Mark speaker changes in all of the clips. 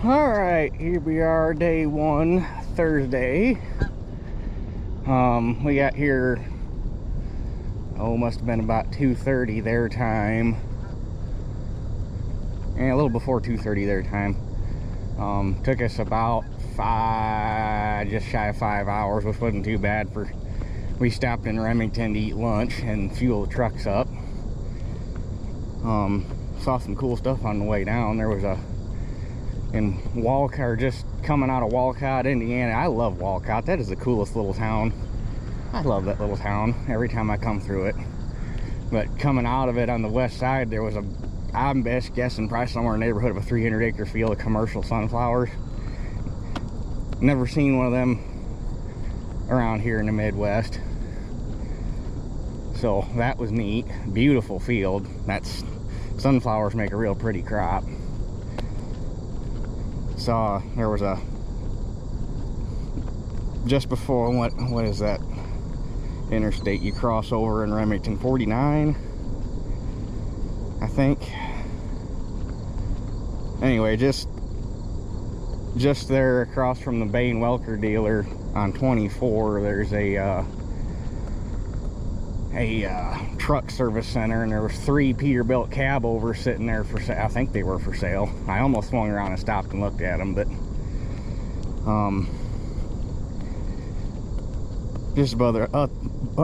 Speaker 1: All right, here we are, day one, Thursday. We got here, must have been about 2:30 their time, and a little before 2:30 their time. Took us about just shy of 5 hours, which wasn't too bad. We stopped in Remington to eat lunch and fuel the trucks up. Saw some cool stuff on the way down. There was in Walcott, just coming out of Walcott, Indiana. I love Walcott. That is the coolest little town. I love that little town every time I come through it. But coming out of it on the west side, there was I'm best guessing probably somewhere in the neighborhood of a 300-acre field of commercial sunflowers. Never seen one of them around here in the Midwest. So that was neat. Beautiful field. Sunflowers make a real pretty crop. Saw there was just before, what is that interstate you cross over in Remington, 49 I think. Anyway, just there across from the Bain Welker dealer on 24, there's a truck service center, and there was 3 Peterbilt cab overs sitting there for sale. I think they were for sale. I almost swung around and stopped and looked at them, but just a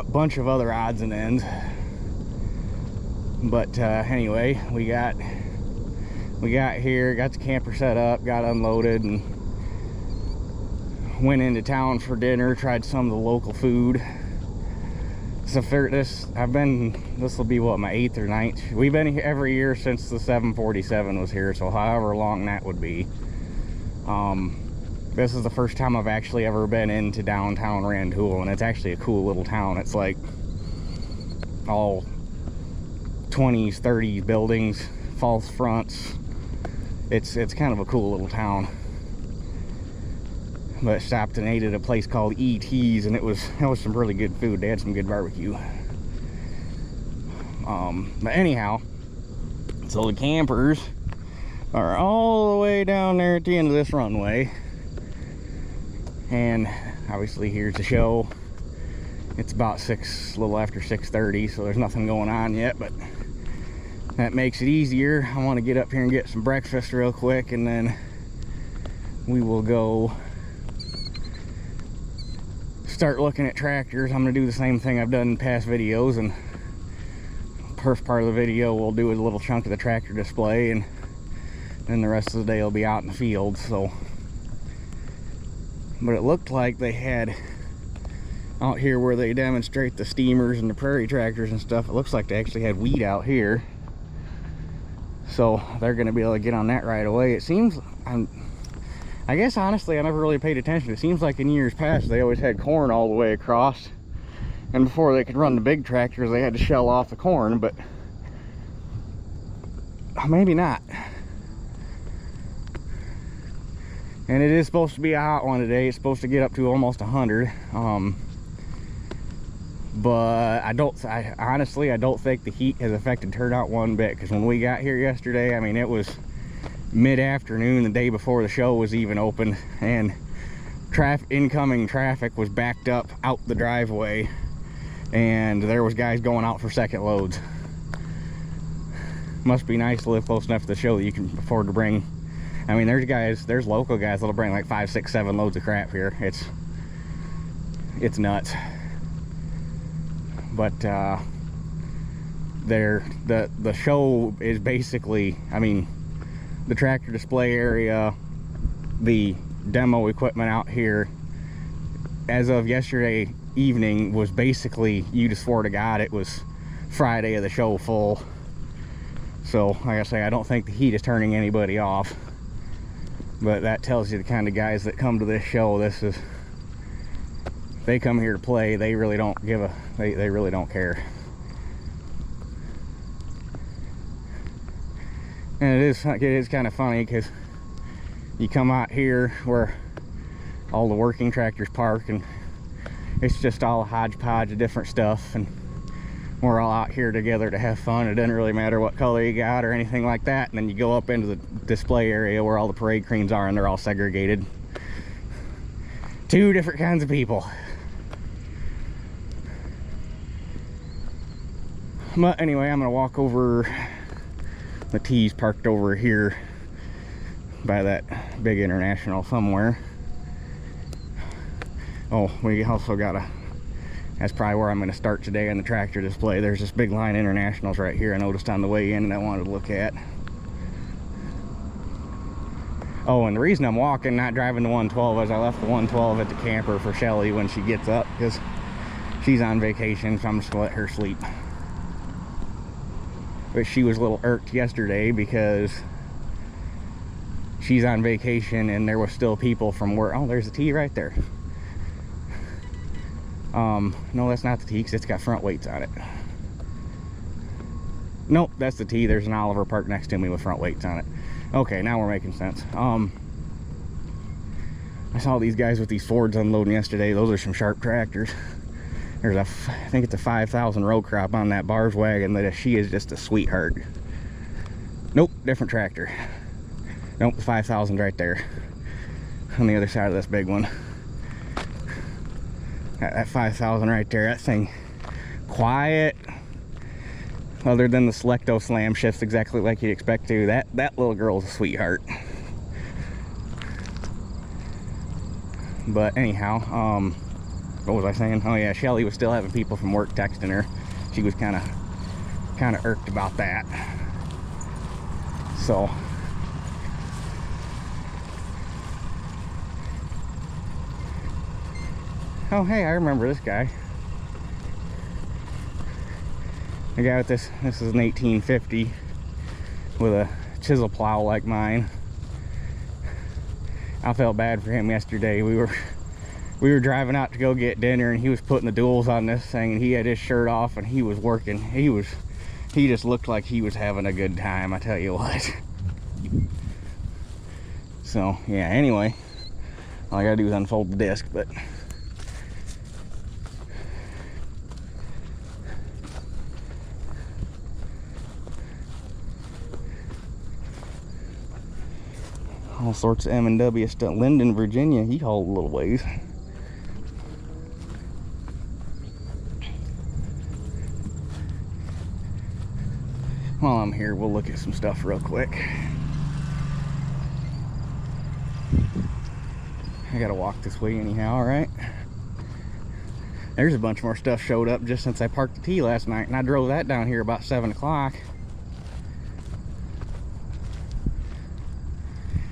Speaker 1: bunch of other odds and ends. But anyway, we got here, got the camper set up, got unloaded, and went into town for dinner. Tried some of the local food. So this will be what, my 8th or 9th. We've been here every year since the 747 was here, so however long that would be. This is the first time I've actually ever been into downtown Rantoul, and it's actually a cool little town. It's like all 20s, 30s buildings, false fronts. It's kind of a cool little town. But stopped and ate at a place called E.T.'s, and that was some really good food. They had some good barbecue. But anyhow, so the campers are all the way down there at the end of this runway, and obviously here's the show. It's about a little after 6:30, so there's nothing going on yet, but that makes it easier. I want to get up here and get some breakfast real quick, and then we will go start looking at tractors. I'm going to do the same thing I've done in past videos, and first part of the video we'll do a little chunk of the tractor display, and then the rest of the day will be out in the field. So, but it looked like they had out here where they demonstrate the steamers and the prairie tractors and stuff, it looks like they actually had wheat out here, so they're going to be able to get on that right away. It seems, I guess honestly I never really paid attention. It seems like in years past they always had corn all the way across, and before they could run the big tractors they had to shell off the corn, but maybe not. And it is supposed to be a hot one today. It's supposed to get up to almost 100. But I honestly don't think the heat has affected turnout one bit, because when we got here yesterday, I mean, it was mid-afternoon the day before the show was even open, and incoming traffic was backed up out the driveway, and there was guys going out for second loads. Must be nice to live close enough to the show that you can afford to bring. I mean, there's local guys that'll bring like 5, 6, 7 loads of crap here. It's nuts. But the show is basically, I mean, the tractor display area, the demo equipment out here, as of yesterday evening, was basically, you just swore to God it was Friday of the show full. So like I say, I don't think the heat is turning anybody off, but that tells you the kind of guys that come to this show. They come here to play. They really don't they really don't care. And it is kind of funny, because you come out here where all the working tractors park, and it's just all a hodgepodge of different stuff, and we're all out here together to have fun. It doesn't really matter what color you got or anything like that. And then you go up into the display area where all the parade queens are, and they're all segregated. Two different kinds of people. But anyway, I'm gonna walk over. The T's parked over here by that big International somewhere. Oh, we also got that's probably where I'm going to start today on the tractor display. There's this big line Internationals right here I noticed on the way in and I wanted to look at. Oh, and the reason I'm walking, not driving the 112, is I left the 112 at the camper for Shelly when she gets up, because she's on vacation, so I'm just going to let her sleep. But she was a little irked yesterday because she's on vacation and there was still people from work. Oh, there's the T right there. No, that's not the T, because it's got front weights on it. Nope, that's the T. There's an Oliver parked next to me with front weights on it. Okay, now we're making sense. I saw these guys with these Fords unloading yesterday. Those are some sharp tractors. There's I think it's a 5,000 row crop on that bars wagon. That she is just a sweetheart. Nope, different tractor. Nope, the 5,000 right there on the other side of this big one. That 5,000 right there, that thing quiet, other than the Selecto slam shifts exactly like you'd expect to. That little girl's a sweetheart. But anyhow, what was I saying? Oh yeah, Shelly was still having people from work texting her. She was kind of irked about that. So oh hey, I remember this guy. The guy with this is an 1850 with a chisel plow like mine. I felt bad for him yesterday. We were driving out to go get dinner, and he was putting the duals on this thing, and he had his shirt off and he was working. He just looked like he was having a good time, I tell you what. So yeah, anyway, all I gotta do is unfold the disc. But all sorts of M&W stuff. Linden, Virginia, he hauled a little ways. While I'm here, we'll look at some stuff real quick. I gotta walk this way anyhow, alright? There's a bunch more stuff showed up just since I parked the T last night, and I drove that down here about 7 o'clock.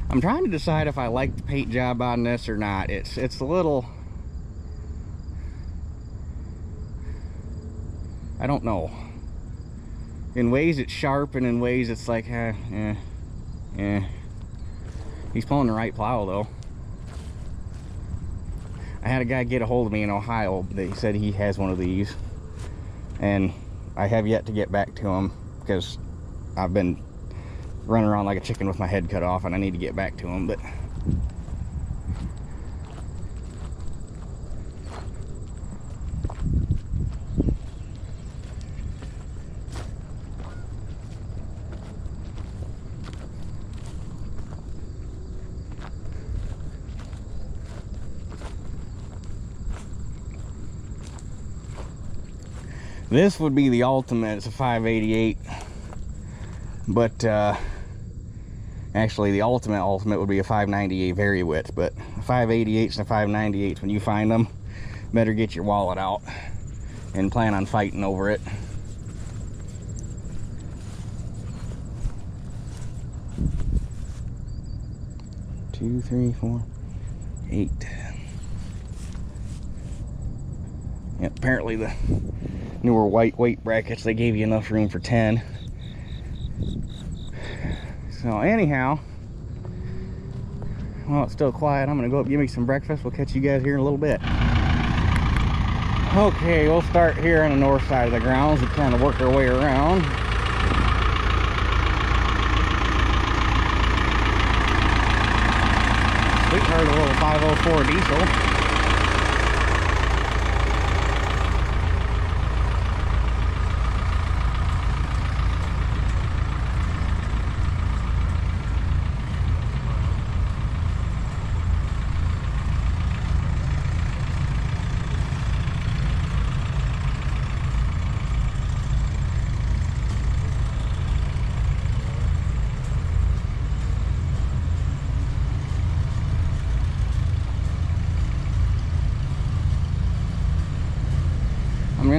Speaker 1: I'm trying to decide if I like the paint job on this or not. It's a little, I don't know. In ways it's sharp, and in ways it's like, He's pulling the right plow though. I had a guy get a hold of me in Ohio. He said he has one of these, and I have yet to get back to him because I've been running around like a chicken with my head cut off, and I need to get back to him. But this would be the ultimate. It's a 588, but actually the ultimate would be a 598 very width. But 588s and 598s, when you find them, better get your wallet out and plan on fighting over it. Two, three, four, 8. Yeah, apparently the newer white weight brackets, they gave you enough room for 10. So anyhow, well, it's still quiet. I'm gonna go up and give me some breakfast. We'll catch you guys here in a little bit. Okay, we'll start here on the north side of the grounds and kind of work our way around. Sweetheart, a little 504 diesel.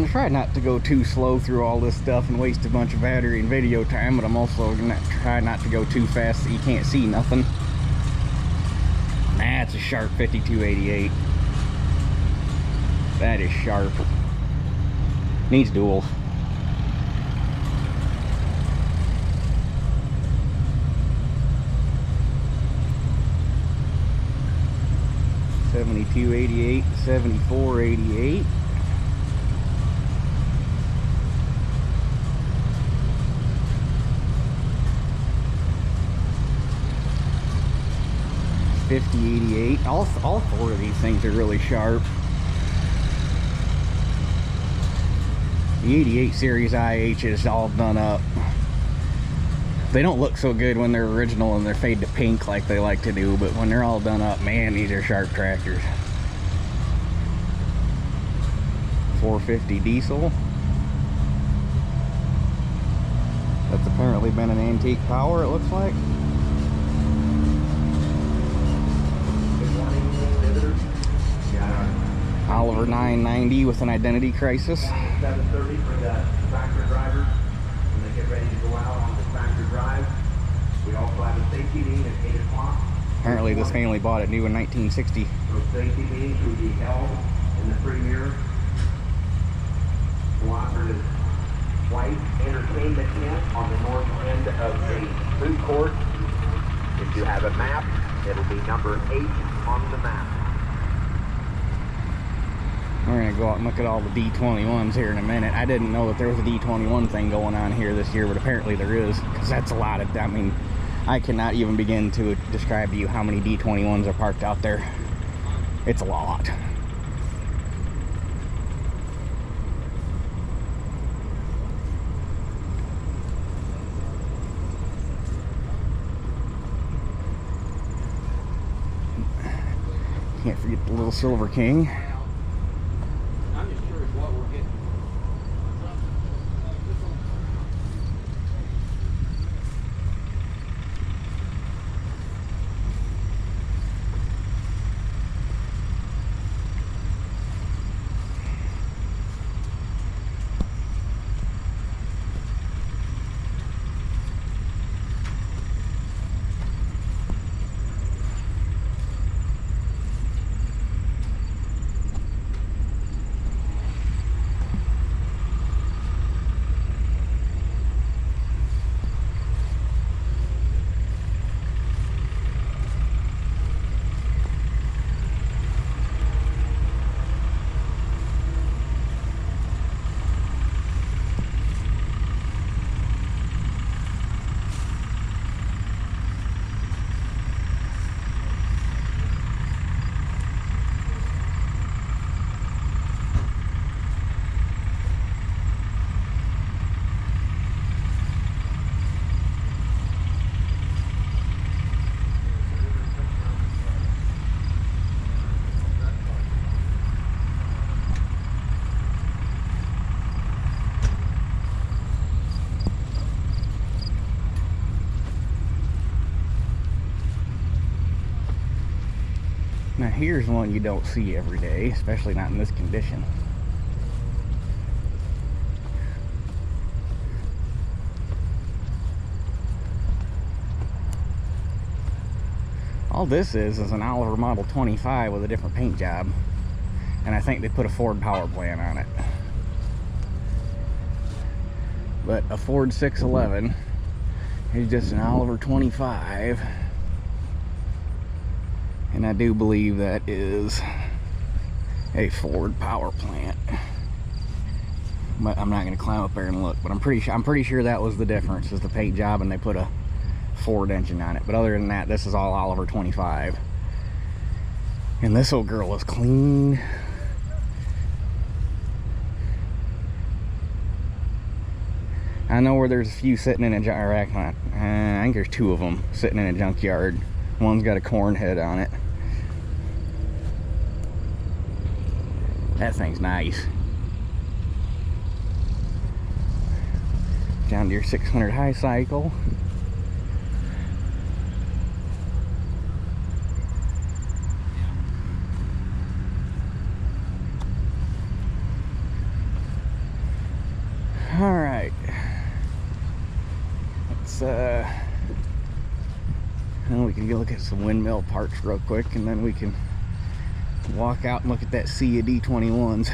Speaker 1: gonna try not to go too slow through all this stuff and waste a bunch of battery and video time, but I'm also gonna try not to go too fast so you can't see nothing. That's a sharp 5288. That is sharp. Needs duals. $72.88, $74.88. $50.88. All four of these things are really sharp. The 88 series IH is all done up. They don't look so good when they're original and they're fade to pink like they like to do, but when they're all done up, man, these are sharp tractors. 450 diesel. That's apparently been an antique power, it looks like. Oliver 990 with an identity crisis.
Speaker 2: 7:30 for the tractor drivers when they get ready to go out on the tractor drive. We also have a safety meeting at 8 o'clock.
Speaker 1: Apparently this family bought it new in 1960.
Speaker 2: Those safety meetings will be held in the premier cooperative white entertainment tent on the north end of the food court. If you have a map, it'll be number 8 on the map.
Speaker 1: We're gonna go out and look at all the D21's here in a minute. I didn't know that there was a D21 thing going on here this year, but apparently there is, because that's a lot of, I mean, I cannot even begin to describe to you how many D21's are parked out there. It's a lot. Can't forget the little Silver King. Now here's one you don't see every day, especially not in this condition. All this is an Oliver Model 25 with a different paint job. And I think they put a Ford power plant on it. But a Ford 611 is just an Oliver 25. And I do believe that is a Ford power plant. But I'm not going to climb up there and look. But I'm pretty sure that was the difference, is the paint job, and they put a Ford engine on it. But other than that, this is all Oliver 25. And this old girl is clean. I know where there's a few sitting in a junkyard. I think there's 2 of them sitting in a junkyard. One's got a corn head on it. That thing's nice. John Deere 600 high cycle. All right. Let's and we can go look at some windmill parts real quick, and then we can walk out and look at that sea of D21's.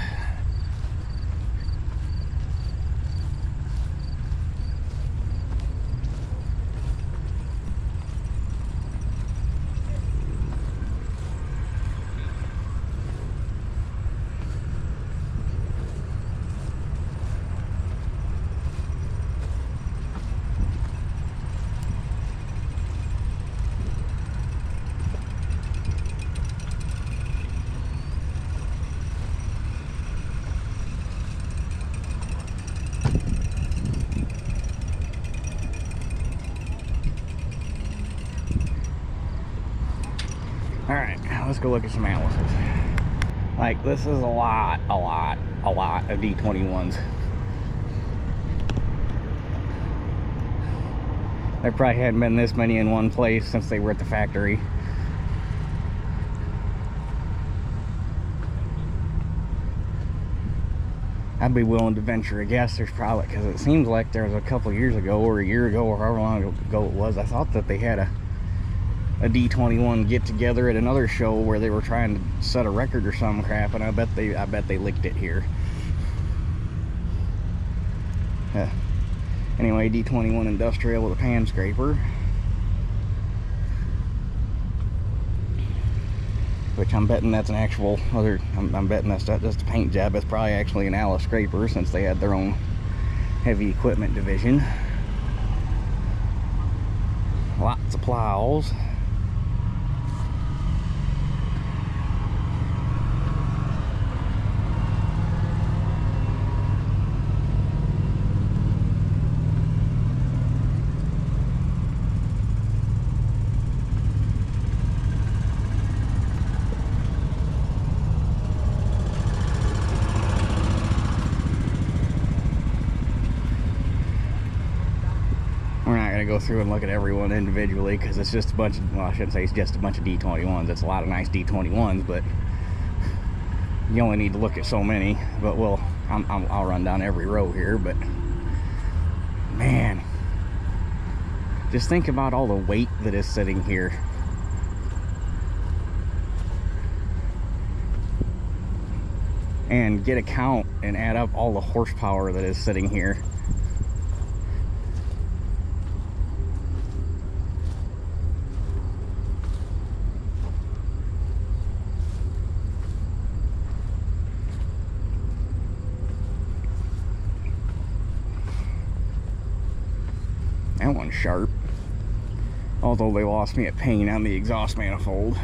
Speaker 1: Alright, let's go look at some Allis's. Like, this is a lot of D21's. There probably hadn't been this many in one place since they were at the factory. I'd be willing to venture a guess there's probably, because it seems like there was a couple years ago or a year ago or however long ago it was, I thought that they had a D21 get together at another show where they were trying to set a record or some crap, and I bet they licked it here. Anyway, D21 industrial with a pan scraper, which I'm betting that's an actual other. I'm betting that's not just a paint job. It's probably actually an Allis scraper since they had their own heavy equipment division. Lots of plows. Go through and look at everyone individually because it's just a bunch of, well, I shouldn't say it's just a bunch of D21's. It's a lot of nice D21's, but you only need to look at so many. But I'll run down every row here. But man, just think about all the weight that is sitting here. And get a count and add up all the horsepower that is sitting here. That one's sharp, although they lost me at pain on the exhaust manifold.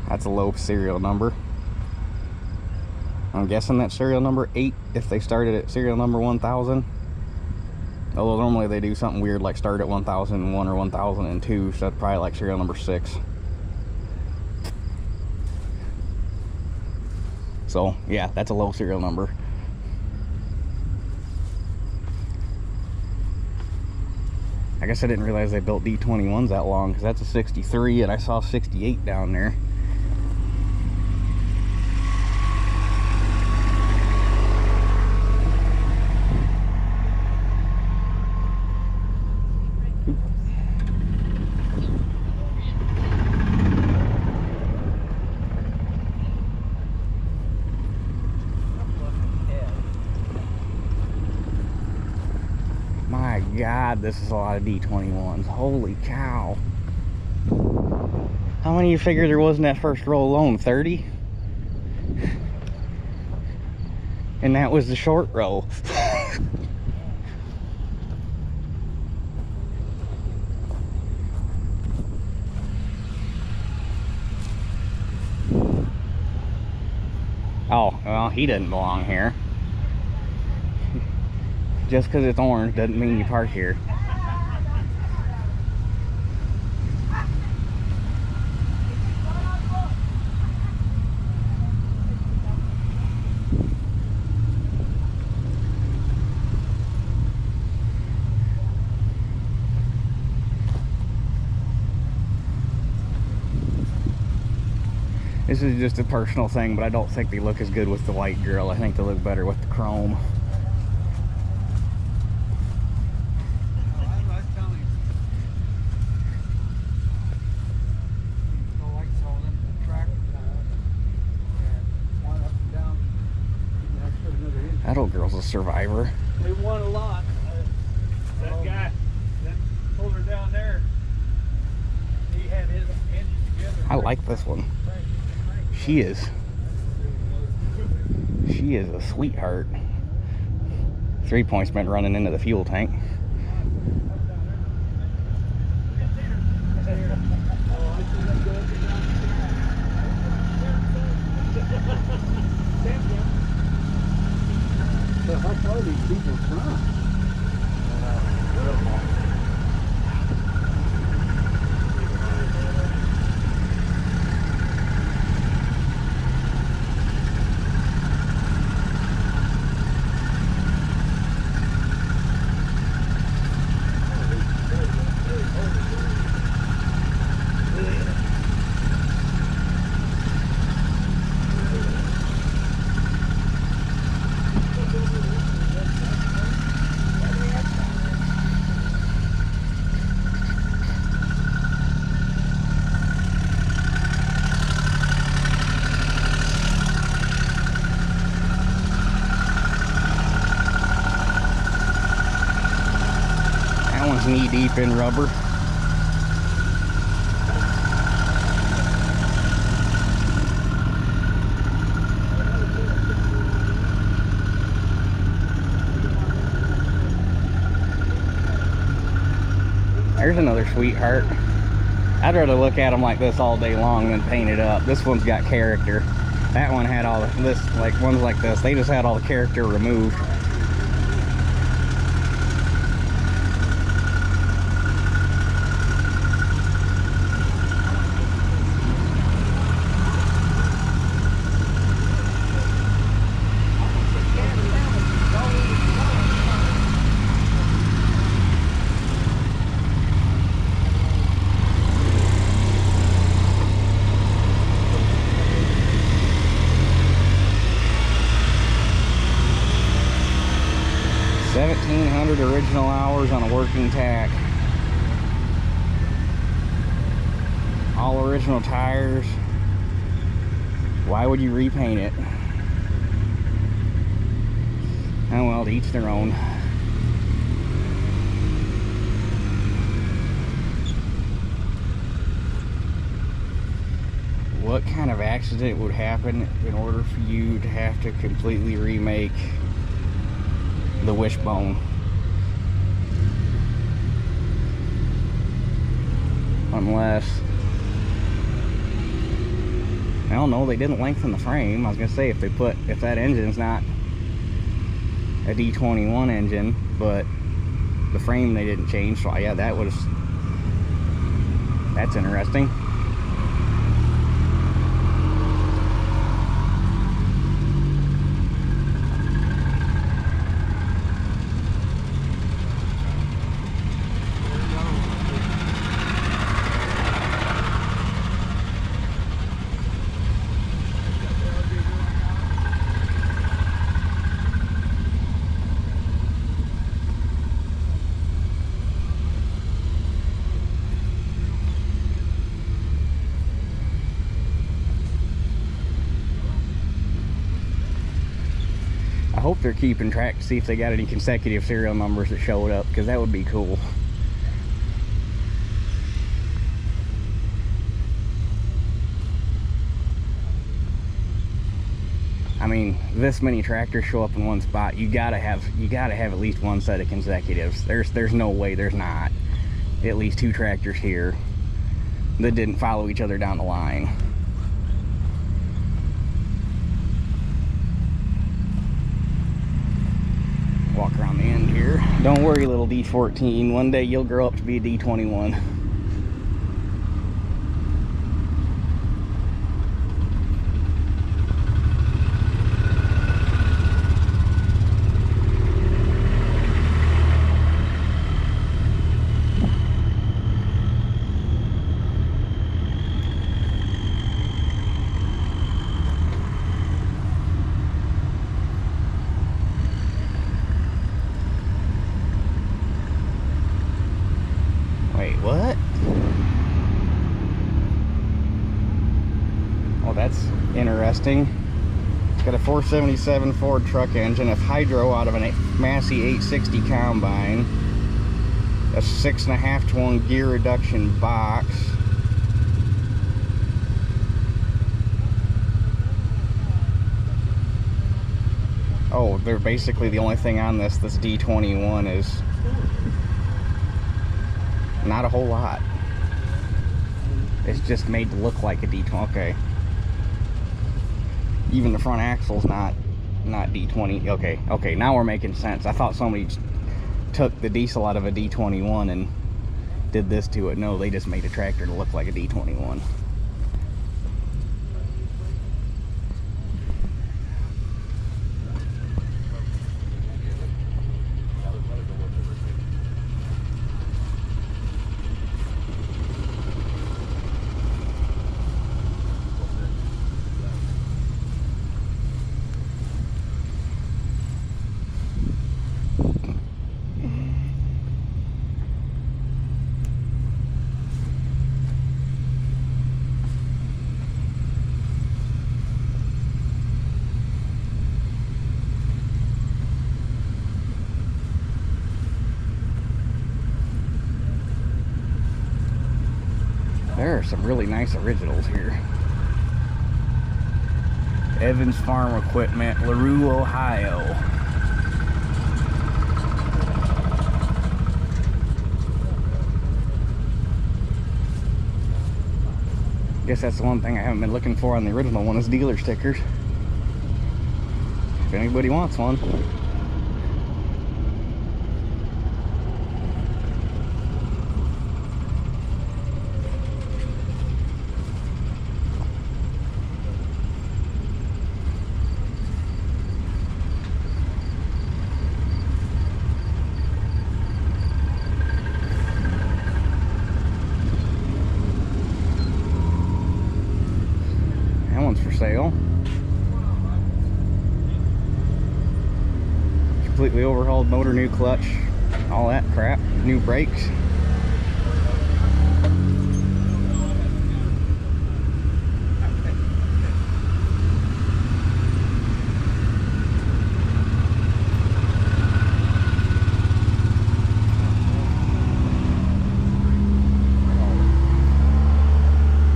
Speaker 1: That's a low serial number. I'm guessing that's serial number 8 if they started at serial number 1000. Although normally they do something weird like start at 1001 or 1002, so that's probably like serial number 6. So yeah, that's a low serial number. I guess I didn't realize they built D21's that long, because that's a 63 and I saw 68 down there. God, this is a lot of D21's. Holy cow. How many you figure there was in that first row alone? 30? And that was the short row. Oh, well, he doesn't belong here. Just because it's orange doesn't mean you park here. this is just a personal thing, but I don't think they look as good with the white grill. I think they look better with the chrome. That old girl's a survivor.
Speaker 3: We won a lot. That guy that pulled her down there, he had his engine together.
Speaker 1: I like this one. She is a sweetheart. 3-point's been running into the fuel tank.
Speaker 3: So how far are these people from?
Speaker 1: Knee deep in rubber. There's another sweetheart. I'd rather look at them like this all day long than paint it up. This one's got character. That one had all this, like ones like this, they just had all the character removed. Original hours on a working tack. All original tires. Why would you repaint it? Oh well, to each their own. What kind of accident would happen in order for you to have to completely remake the wishbone? Unless, I don't know, they didn't lengthen the frame. I was gonna say if that engine's not a D21 engine, but the frame they didn't change, so yeah, that's interesting. I hope they're keeping track to see if they got any consecutive serial numbers that showed up, because that would be cool. I mean, this many tractors show up in one spot. You gotta have at least one set of consecutives. There's no way there's not at least 2 tractors here that didn't follow each other down the line. Walk around the end here. Don't worry, little D14. One day you'll grow up to be a D21. interesting. It's got a 477 Ford truck engine, a hydro out of a Massey 860 combine, a 6.5 to 1 gear reduction box. Oh, they're basically the only thing on this D21 is not a whole lot. It's just made to look like a D20. Okay. Even the front axle's not D20. Okay, now we're making sense. I thought somebody took the diesel out of a D21 and did this to it. No, they just made a tractor to look like a D21. There are some really nice originals here. Evans Farm Equipment, LaRue, Ohio. Guess that's the one thing I haven't been looking for on the original one is dealer stickers. If anybody wants one. For sale. Completely overhauled motor, new clutch, all that crap, new brakes.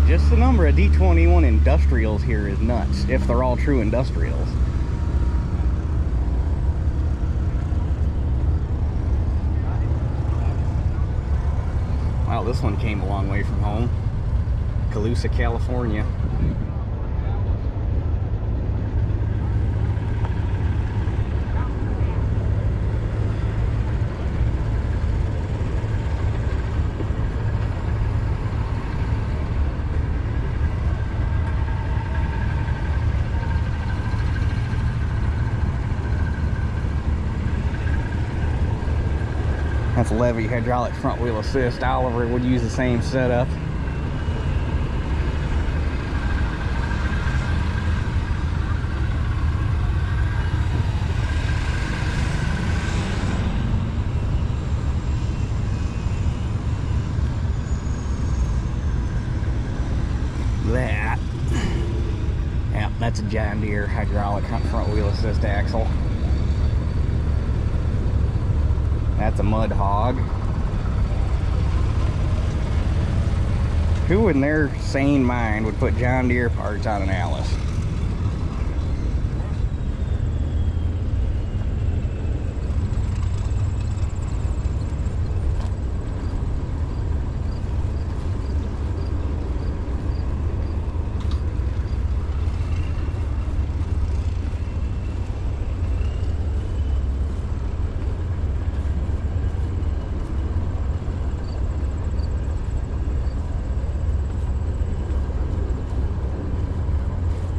Speaker 1: Just the number of D21 industrials here is nuts, if they're all true industrials. Wow, this one came a long way from home. Colusa, California. That's Levy hydraulic front wheel assist. Oliver would use the same setup. That. Yep, that's a John Deere hydraulic front wheel assist axle. That's a mud hog. Who in their sane mind would put John Deere parts on an Allis?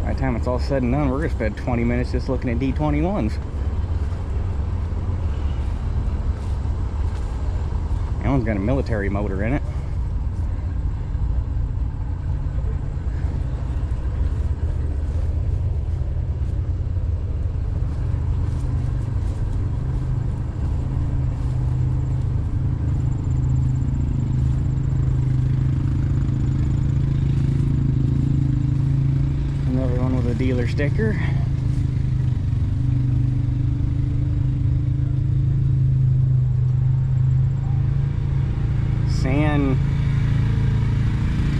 Speaker 1: By the time it's all said and done, we're gonna spend 20 minutes just looking at D21's. That one's got a military motor in it. Dealer dealer sticker. San,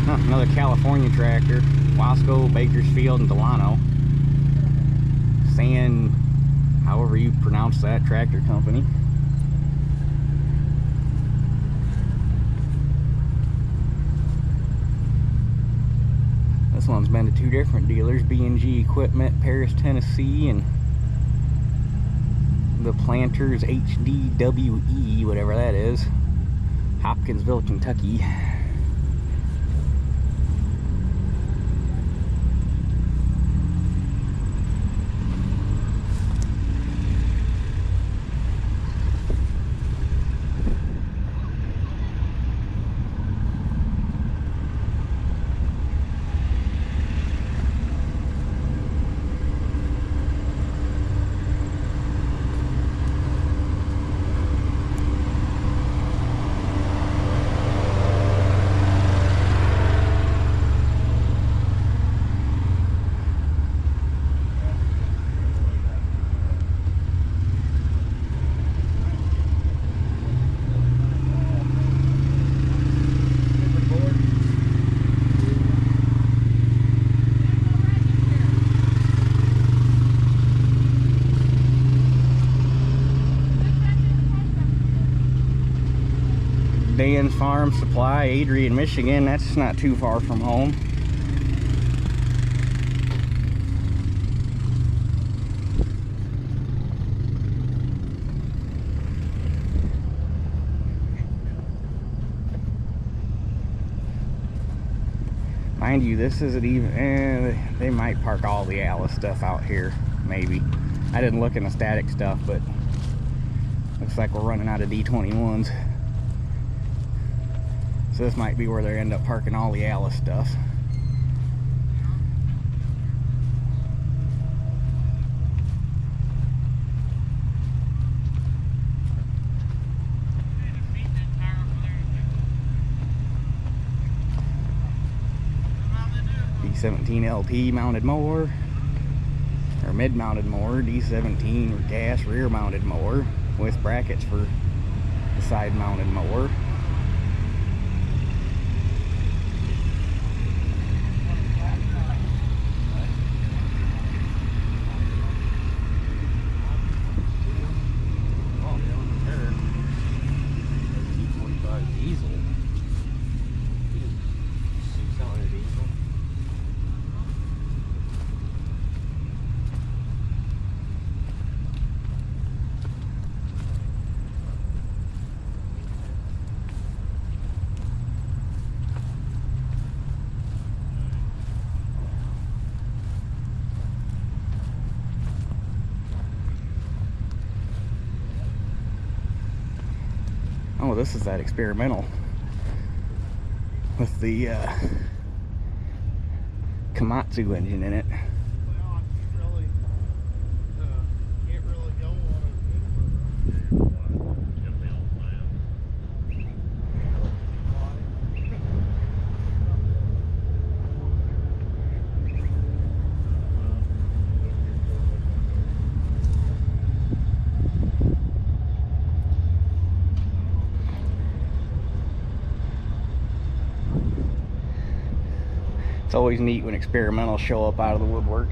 Speaker 1: another California tractor. Wasco, Bakersfield, and Delano. San, however you pronounce that tractor company. This one's been to two different dealers, B&G Equipment, Paris, Tennessee, and the Planters HDWE, whatever that is, Hopkinsville, Kentucky. Dan's Farm Supply, Adrian, Michigan. That's not too far from home. Mind you, this isn't even, they might park all the Allis stuff out here, maybe. I didn't look in the static stuff, but looks like we're running out of D21's. So this might be where they end up parking all the Allis stuff. D17 LP mounted mower, or mid-mounted mower, D17 gas rear-mounted mower with brackets for the side-mounted mower. Oh, this is that experimental with the Komatsu engine in it.
Speaker 3: Well, really, can't really go on
Speaker 1: It's always neat when experimentals show up out of the woodwork.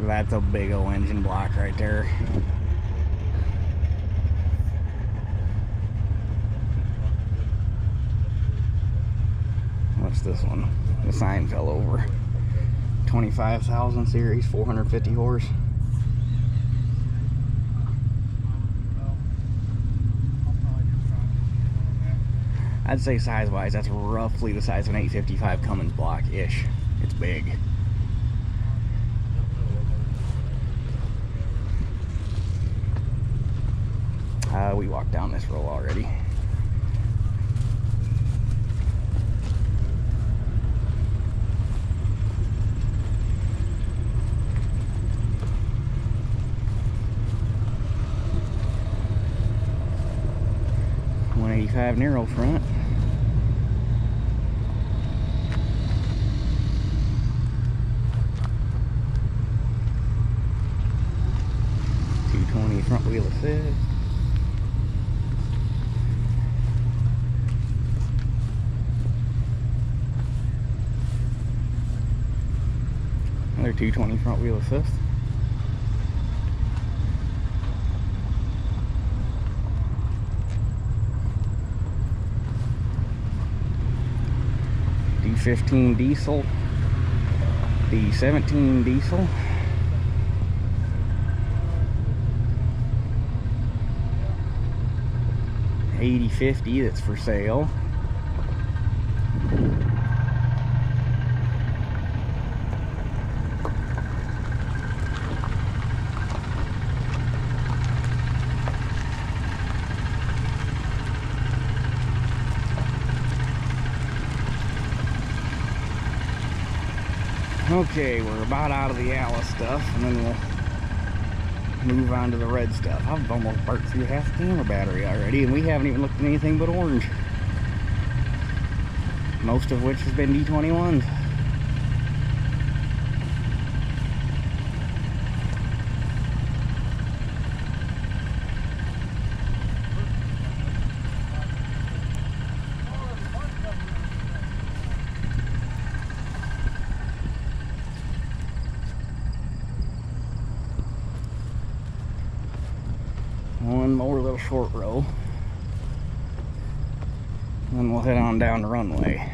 Speaker 1: That's a big old engine block right there. What's this one? The sign fell over. 25,000 series, 450 horse. I'd say size-wise, that's roughly the size of an 855 Cummins block-ish. It's big. We walked down this row already. .185 narrow front. .220 front wheel assist. Another 220 front wheel assist. D15 diesel, D17 diesel, .8050 that's for sale. Okay, we're about out of the Allis stuff, and then we'll move on to the red stuff. I've almost burnt through half the camera battery already, and we haven't even looked at anything but orange. Most of which has been D21's. One more little short row, and then we'll head on down the runway.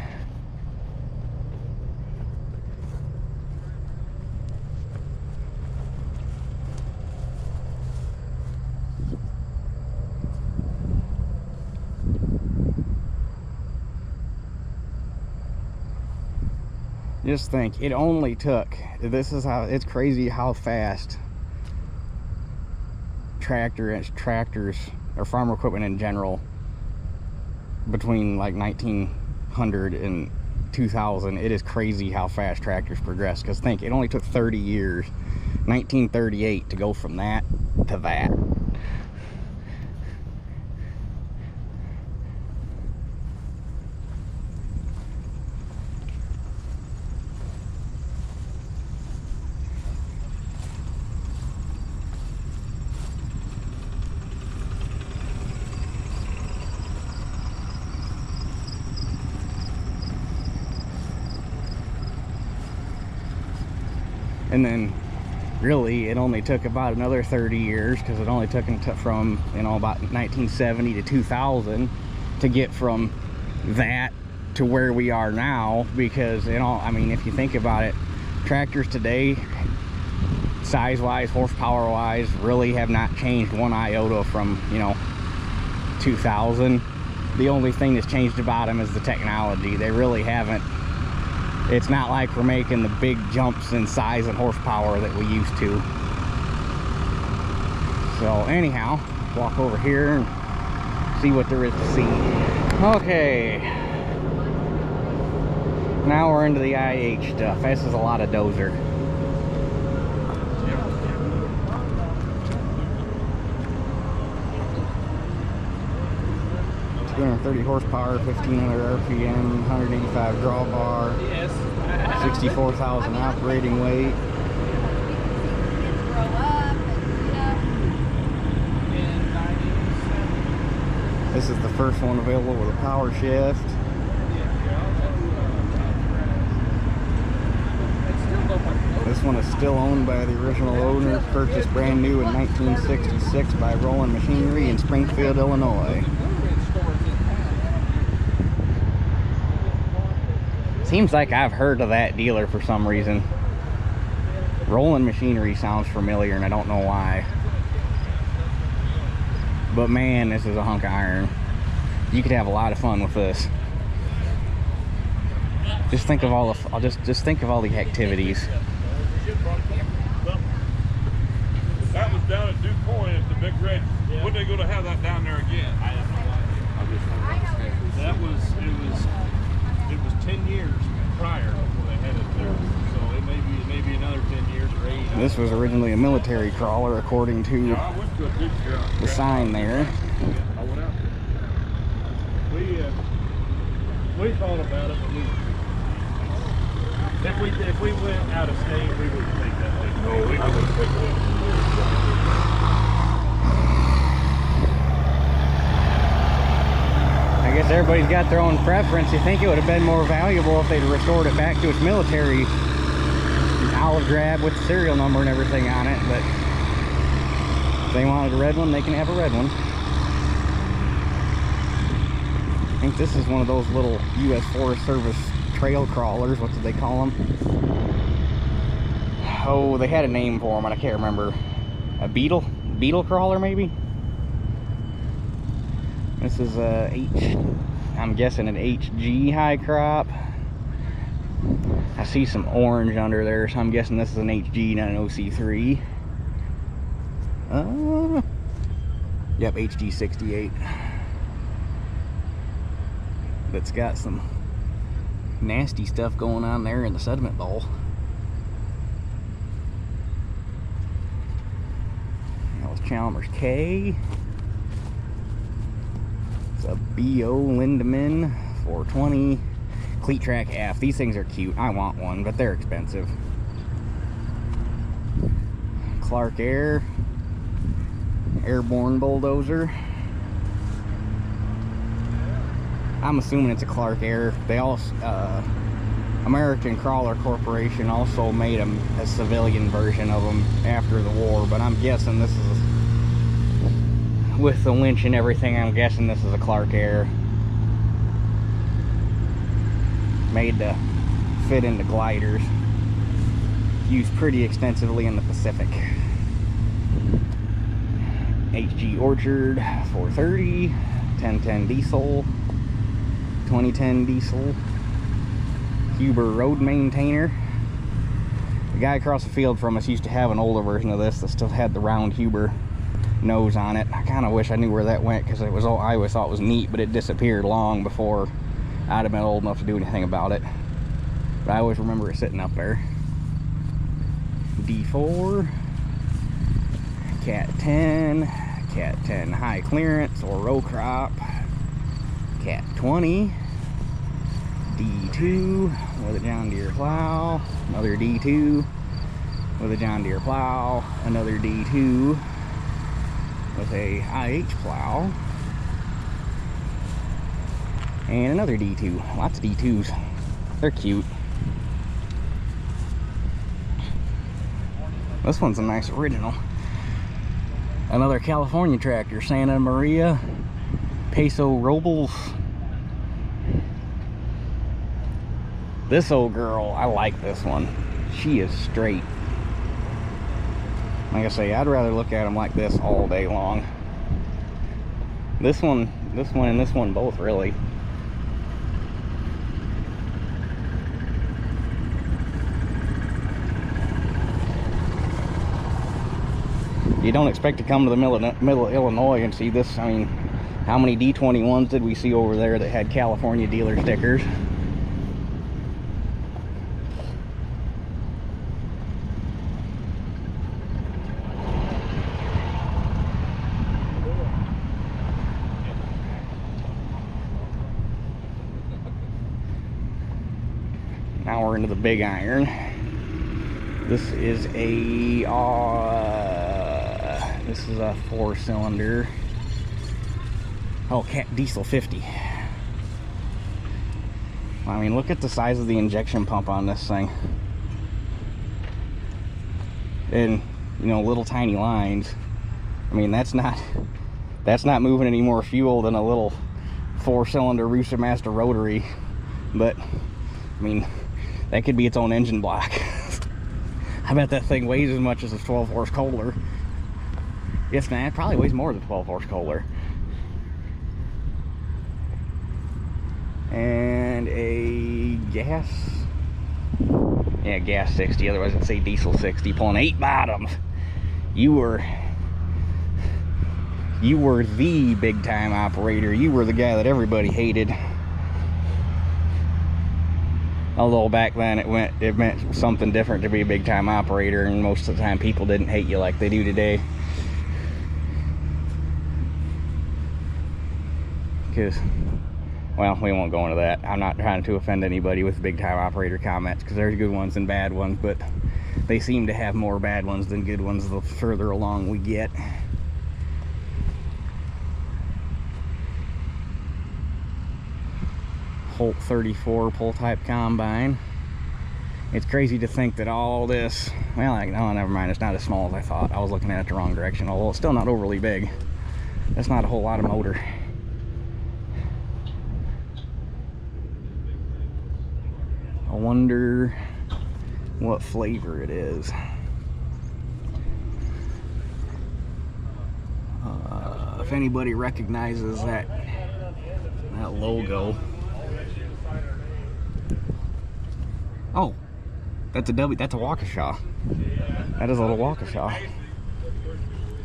Speaker 1: Just think, it only took, this is how, it's crazy how fast tractors or farm equipment in general between like 1900 and 2000, it is crazy how fast tractors progress. Because think, it only took 30 years, 1938, to go from that to that. And then really it only took about another 30 years, because it only took from, you know, about 1970 to 2000 to get from that to where we are now. Because, you know, I mean, if you think about it, tractors today, size wise, horsepower wise, really have not changed one iota from, you know, 2000. The only thing that's changed about them is the technology. They really haven't. It's not like we're making the big jumps in size and horsepower that we used to. So anyhow, walk over here and see what there is to see. Okay, now we're into the IH stuff. This is a lot of dozer. 230 horsepower, 1500 RPM, 185 drawbar, 64,000 operating weight. This is the first one available with a power shift. This one is still owned by the original owner, purchased brand new in 1966 by Rolling Machinery in Springfield, Illinois. Seems like I've heard of that dealer for some reason. Rolling Machinery sounds familiar, and I don't know why. But man, this is a hunk of iron. You could have a lot of fun with this. Just think of all the, just think of all the activities.
Speaker 4: That was down at Dew Point at the Big Red.
Speaker 3: Yeah.
Speaker 4: When are they going to have that down there again?
Speaker 3: I have no idea. That was it was 10 years prior before they had it there. So it may be another 10 years or 8.
Speaker 1: This was originally a military crawler, according to
Speaker 4: Yeah, I went to a dig job.
Speaker 1: the sign there.
Speaker 4: I went out there.
Speaker 3: We thought about it, but if we went out of state, we wouldn't take that thing.
Speaker 4: No, we
Speaker 3: I wouldn't take it.
Speaker 1: I guess everybody's got their own preference. You think it would have been more valuable if they'd restored it back to its military olive drab with the serial number and everything on it, but if they wanted a red one, they can have a red one. I think this is one of those little U.S. Forest Service trail crawlers. What did they call them? Oh, they had a name for them, and I can't remember. A beetle crawler, maybe? This is I'm guessing an HG high crop. I see some orange under there, so I'm guessing this is an HG, not an OC3. Yep, HG 68. That's got some nasty stuff going on there in the sediment bowl. That was Chalmers K. It's a BO Lindemann 420 Cleat Track F. These things are cute. I want one, but they're expensive. Clark Airborne Bulldozer. I'm assuming it's a Clark Air. They also, American Crawler Corporation also made a civilian version of them after the war, but I'm guessing this is, with the winch and everything, I'm guessing this is a Clark Air. Made to fit into gliders. Used pretty extensively in the Pacific. HG Orchard 430, 1010 diesel, 2010 diesel, Huber Road Maintainer. The guy across the field from us used to have an older version of this that still had the round Huber nose on it. I kind of wish I knew where that went, because it was all, I always thought it was neat, but it disappeared long before I'd have been old enough to do anything about it. But I always remember it sitting up there. D4, Cat 10 high clearance or row crop, Cat 20, D2 with a John Deere plow, another D2 with a John Deere plow, another D2 with a IH plow, and another D2. Lots of D2s. They're cute. This one's a nice original. Another California tractor, Santa Maria Peso Robles. This old girl, I like this one. She is straight. Like I say, I'd rather look at them like this all day long. This one, and this one both, really. You don't expect to come to the middle of Illinois and see this. I mean, how many D21's did we see over there that had California dealer stickers? Now we're into the big iron. This is a 4-cylinder. Oh, diesel 50. I mean, look at the size of the injection pump on this thing. And, you know, little tiny lines. I mean, that's not moving any more fuel than a little 4-cylinder Rooster Master rotary. But, I mean, that could be its own engine block. I bet that thing weighs as much as a 12-horse Kohler. If not, it probably weighs more than 12-horse Kohler. And a gas 60, otherwise it'd say diesel 60, pulling 8 bottoms. You were You were the big time operator. You were the guy that everybody hated. Although back then it meant something different to be a big time operator, and most of the time people didn't hate you like they do today. Because, well, we won't go into that. I'm not trying to offend anybody with big time operator comments, because there's good ones and bad ones, but they seem to have more bad ones than good ones the further along we get. Holt 34 pull type combine. It's crazy to think that all this, well, no, never mind, it's not as small as I thought. I was looking at it the wrong direction, although it's still not overly big. That's not a whole lot of motor. I wonder what flavor it is. If anybody recognizes that logo. Oh, that's a Waukesha. That is a little Waukesha.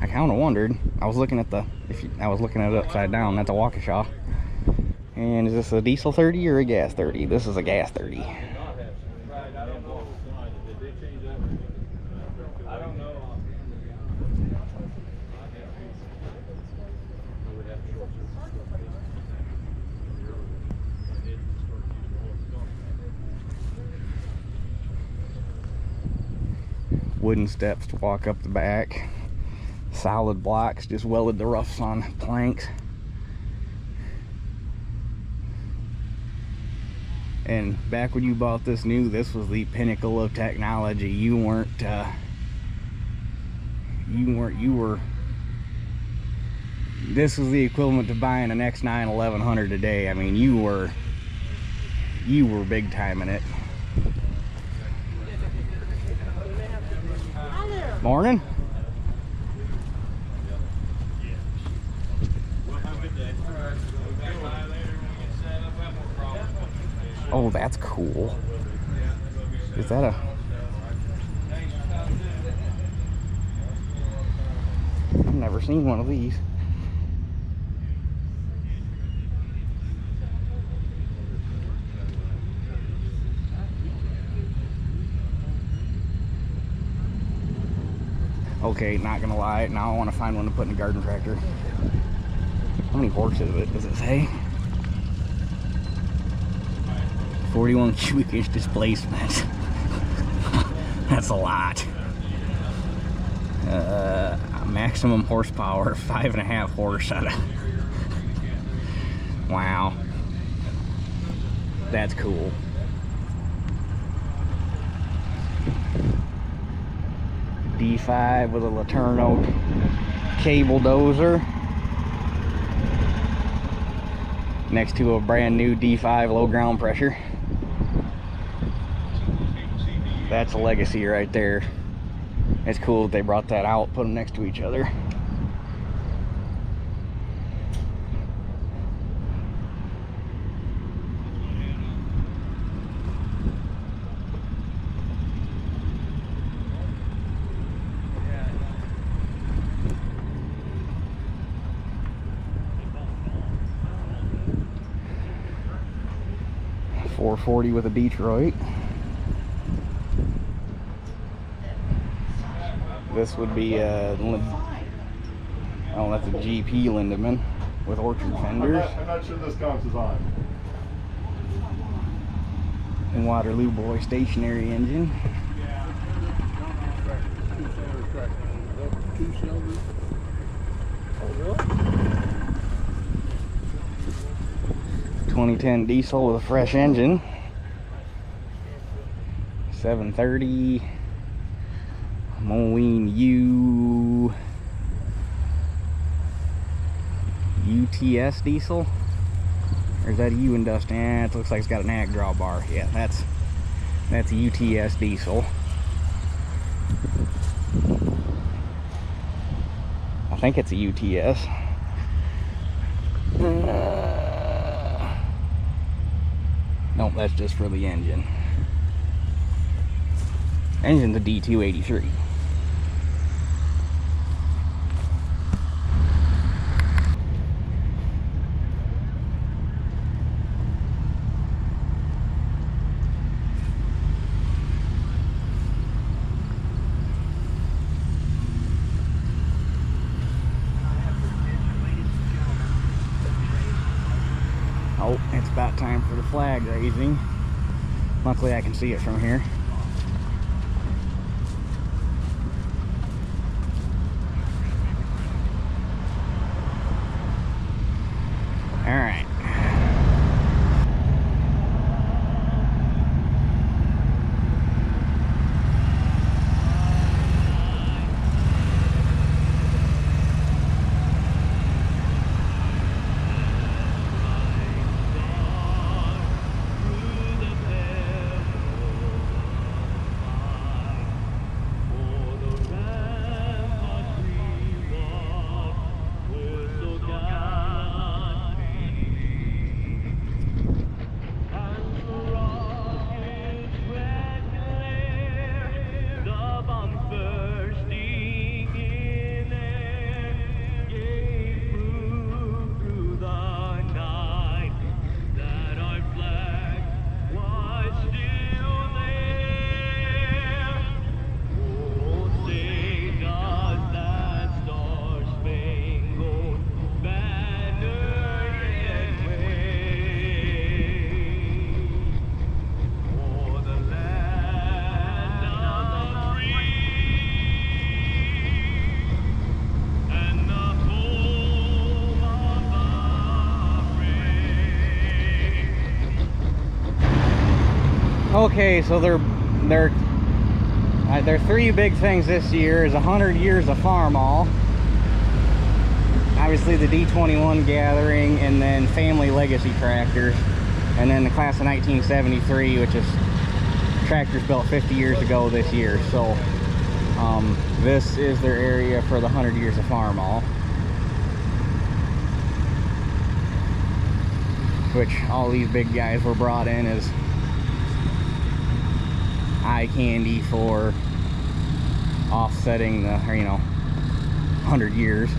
Speaker 1: I kind of wondered. I was looking at it upside down. That's a Waukesha. And is this a diesel 30 or a gas 30? This is a gas 30. Wooden steps to walk up the back. Solid blocks, just welded the roughs on planks. And back when you bought this new, this was the pinnacle of technology. You were this was the equivalent to buying an X9 1100 today. I mean, you were big time in it. Morning. Oh, that's cool. Is that a... I've never seen one of these. Okay, not gonna lie, now I want to find one to put in a garden tractor. How many horses does it say? 41 cubic inch displacement. That's a lot. Maximum horsepower, 5.5 horse out of... Wow. That's cool. D5 with a Laterno cable dozer next to a brand new D5 low ground pressure. That's a legacy right there. It's cool that they brought that out, put them next to each other. .440 with a Detroit. This would be a, oh, that's a GP Lindemann with Orchard fenders.
Speaker 4: I'm not sure this counts as on.
Speaker 1: And Waterloo Boy stationary engine. 2010 diesel with a fresh engine. 730 Moline UTS diesel, or is that a U Industrial? Yeah, it looks like it's got an ag drawbar. Yeah, that's a UTS diesel. I think it's a UTS. Nope, that's just for the engine. Engine's a D283. about time for the flag raising. Luckily I can see it from here. All right. Okay, so their three big things this year is 100 years of Farmall, obviously the D21 gathering, and then family legacy tractors, and then the class of 1973, which is tractors built 50 years ago this year. So this is their area for the 100 years of Farmall, which all these big guys were brought in as eye candy for offsetting the, 100 years.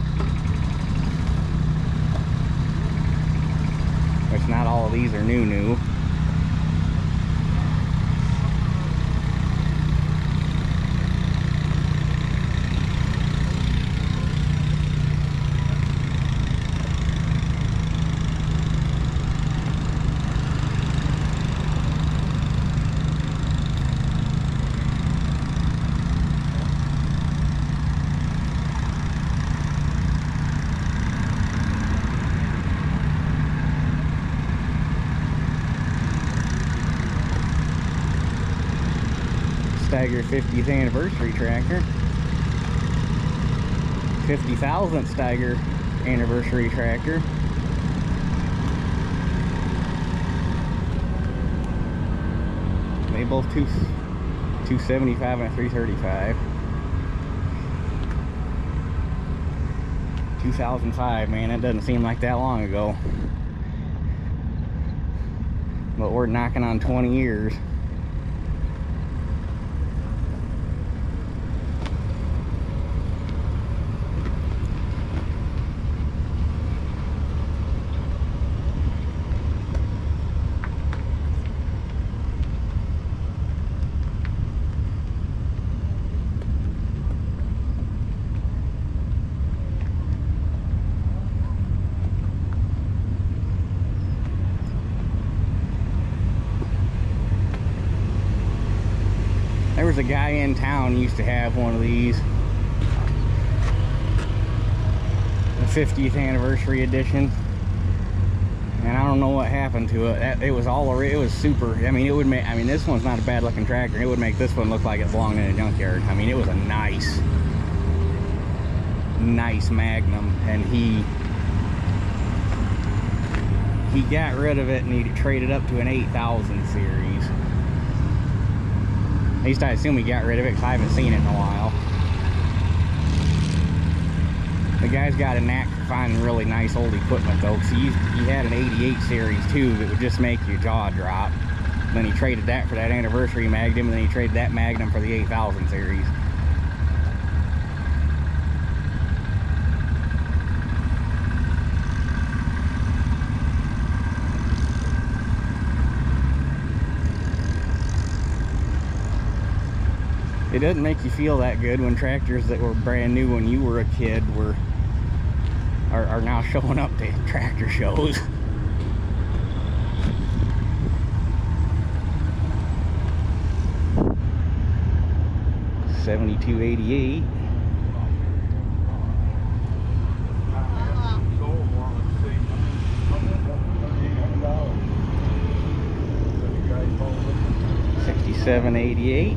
Speaker 1: Which not all of these are new. Stagger 50th anniversary tractor, 50,000th Stagger anniversary tractor, they both 275 and a 335. 2005, man, that doesn't seem like that long ago, but we're knocking on 20 years. There was a guy in town who used to have one of these, the 50th anniversary edition, and I don't know what happened to it. It was super. I mean, this one's not a bad looking tractor. It would make this one look like it belonged in a junkyard. I mean, it was a nice Magnum, and he got rid of it and he traded up to an 8000 series. At least I assume he got rid of it because I haven't seen it in a while. The guy's got a knack for finding really nice old equipment though, because he had an 88 series too that would just make your jaw drop. And then he traded that for that anniversary Magnum, and then he traded that Magnum for the 8000 series. It doesn't make you feel that good when tractors that were brand new when you were a kid are now showing up to tractor shows. 7288. $67.88,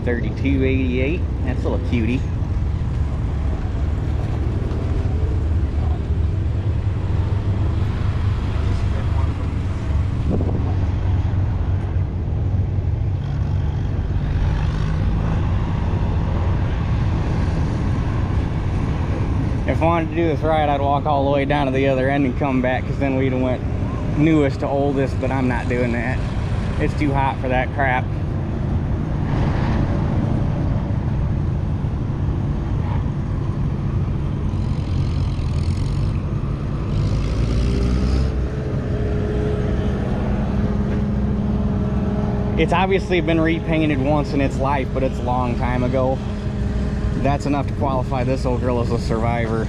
Speaker 1: $32.88. That's a little cutie. If I wanted to do this right, I'd walk all the way down to the other end and come back, because then we'd have went newest to oldest, but I'm not doing that. It's too hot for that crap. It's obviously been repainted once in its life, but it's a long time ago. That's enough to qualify this old girl as a survivor.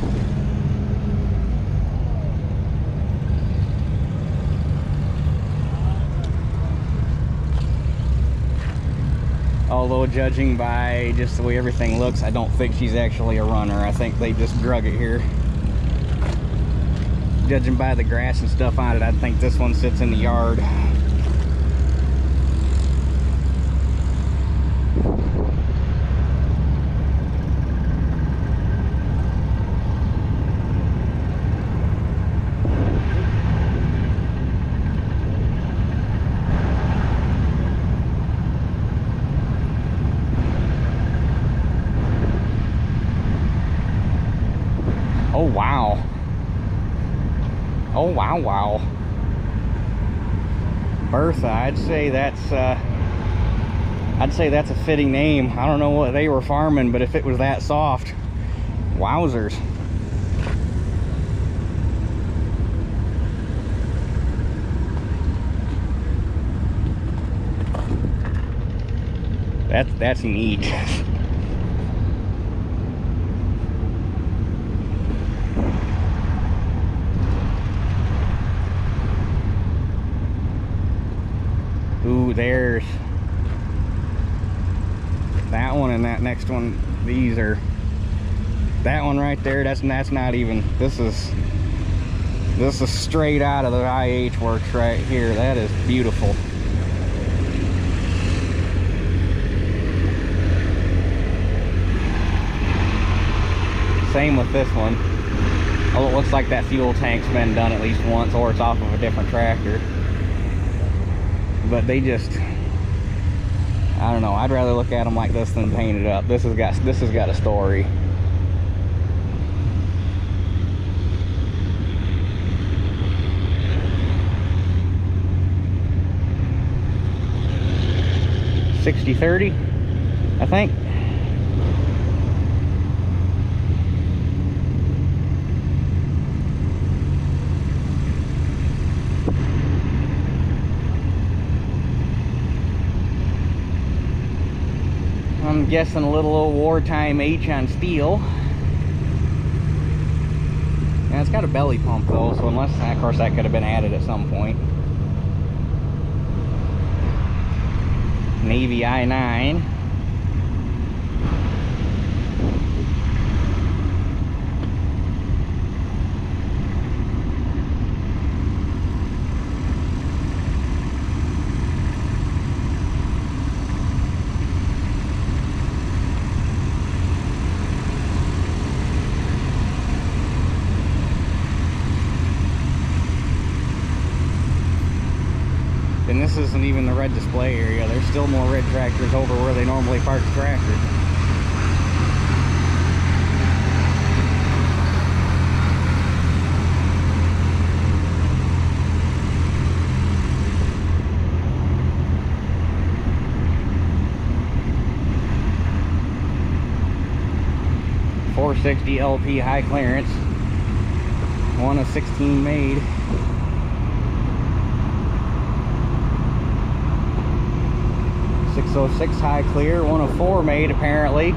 Speaker 1: Although judging by just the way everything looks, I don't think she's actually a runner. I think they just drug it here. Judging by the grass and stuff on it, I think this one sits in the yard. Oh wow. Oh wow, wow. Bertha, I'd say that's a fitting name. I don't know what they were farming, but if it was that soft, wowzers. That's neat. Ooh, there's that one and that next one. These are, that one right there, that's not even, this is straight out of the IH works right here. That is beautiful. Same with this one. Oh, it looks like that fuel tank's been done at least once, or it's off of a different tractor. But they just, I don't know, I'd rather look at them like this than painted up. This has got a story. $60.30, I think. I'm guessing a little old wartime H on steel. Yeah, it's got a belly pump though, so unless, of course, that could have been added at some point. Navy I-9. And this isn't even the red display area. There's still more red tractors over where they normally park the tractor. .460 LP high clearance. 1 of 16 made. .606 high clear, 1 of 4 made apparently.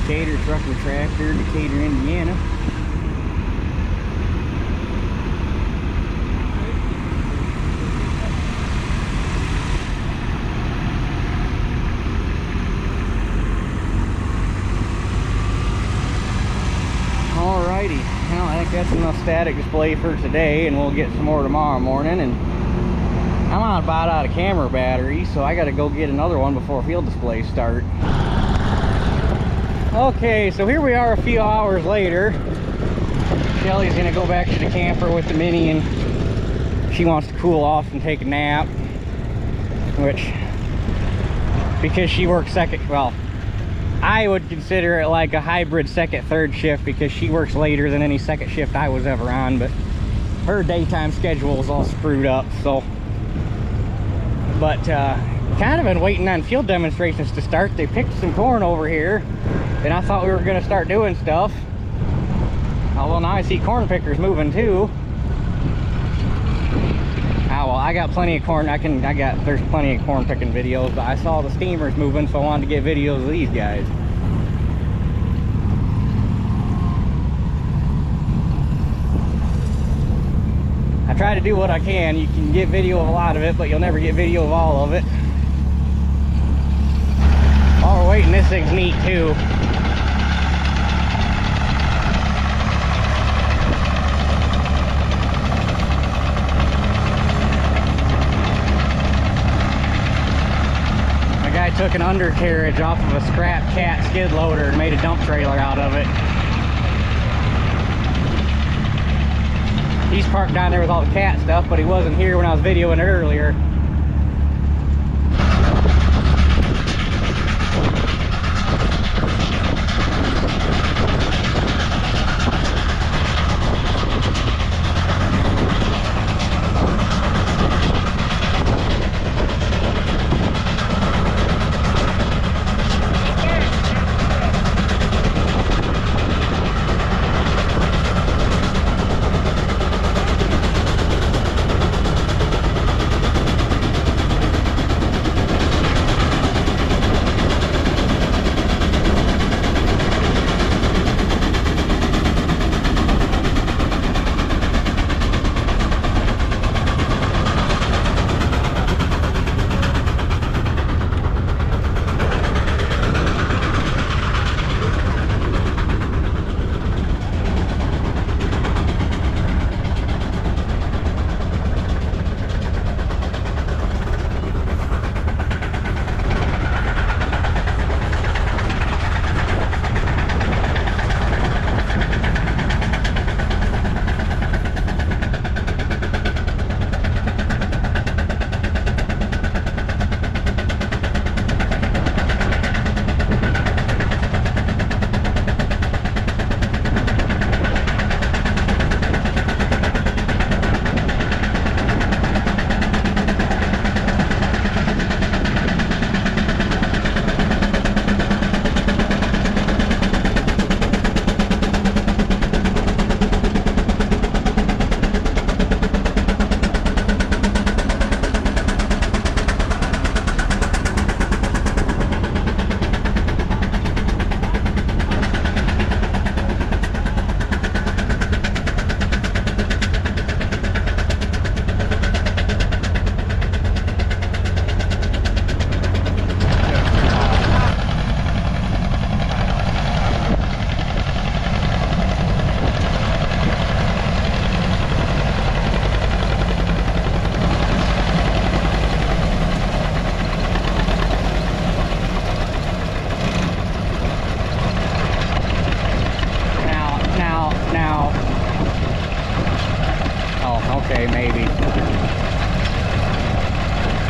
Speaker 1: Decatur Truck and Tractor, Decatur, Indiana. Alrighty, well, I think that's enough static display for today, and we'll get some more tomorrow morning. And I'm about out of camera batteries, so I gotta go get another one before field displays start. Okay, so here we are a few hours later. Shelly's gonna go back to the camper with the Mini, and she wants to cool off and take a nap, which, because she works second, well, I would consider it like a hybrid second, third shift, because she works later than any second shift I was ever on, but her daytime schedule is all screwed up, so. But kind of been waiting on field demonstrations to start. They picked some corn over here, and I thought we were going to start doing stuff. Oh, well, now I see corn pickers moving too. Ah, well, I got plenty of corn. There's plenty of corn picking videos, but I saw the steamers moving, so I wanted to get videos of these guys. I try to do what I can. You can get video of a lot of it, but you'll never get video of all of it. While we're waiting, this thing's neat too. My guy took an undercarriage off of a scrap cat skid loader and made a dump trailer out of it. He's parked down there with all the cat stuff, but he wasn't here when I was videoing it earlier.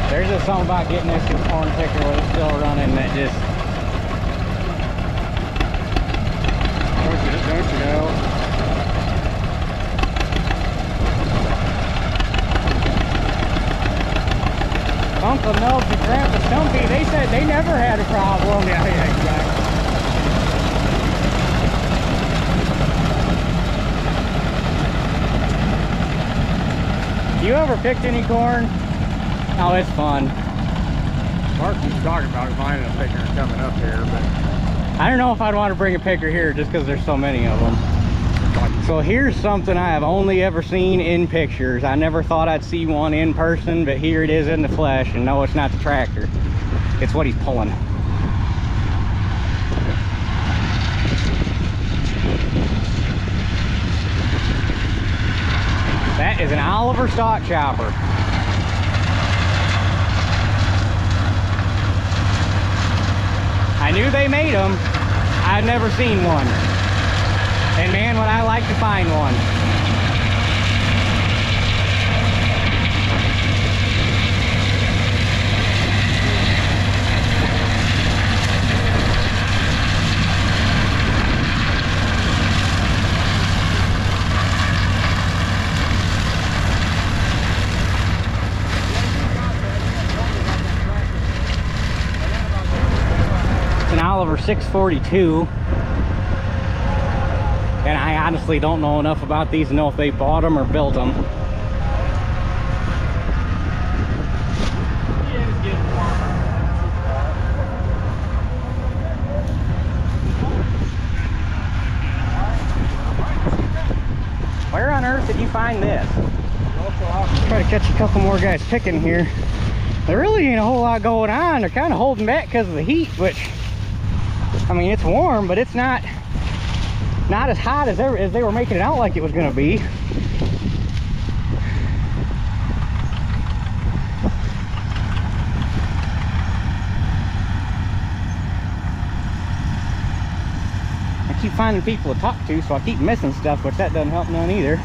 Speaker 1: There's just something about getting this corn picker while it's still running that just... Don't you know? Uncle Nubs and Grandpa Stumpy, they said they never had a problem. Yeah, exactly. You ever picked any corn? Oh, it's fun.
Speaker 4: Mark keeps talking about finding a picker coming up here, but
Speaker 1: I don't know if I'd want to bring a picker here just because there's so many of them. So here's something I have only ever seen in pictures. I never thought I'd see one in person, but here it is in the flesh. And no, it's not the tractor. It's what he's pulling. That is an Oliver stock chopper. I knew they made them. I've never seen one. And man, would I like to find one. It's an Oliver 642. And I honestly don't know enough about these to know if they bought them or built them. Where on earth did you find this? Try to catch a couple more guys picking here. There really ain't a whole lot going on. They're kind of holding back because of the heat, which, I mean, it's warm, but it's not as hot as they were making it out like it was going to be. I keep finding people to talk to, so I keep missing stuff, which that doesn't help none either.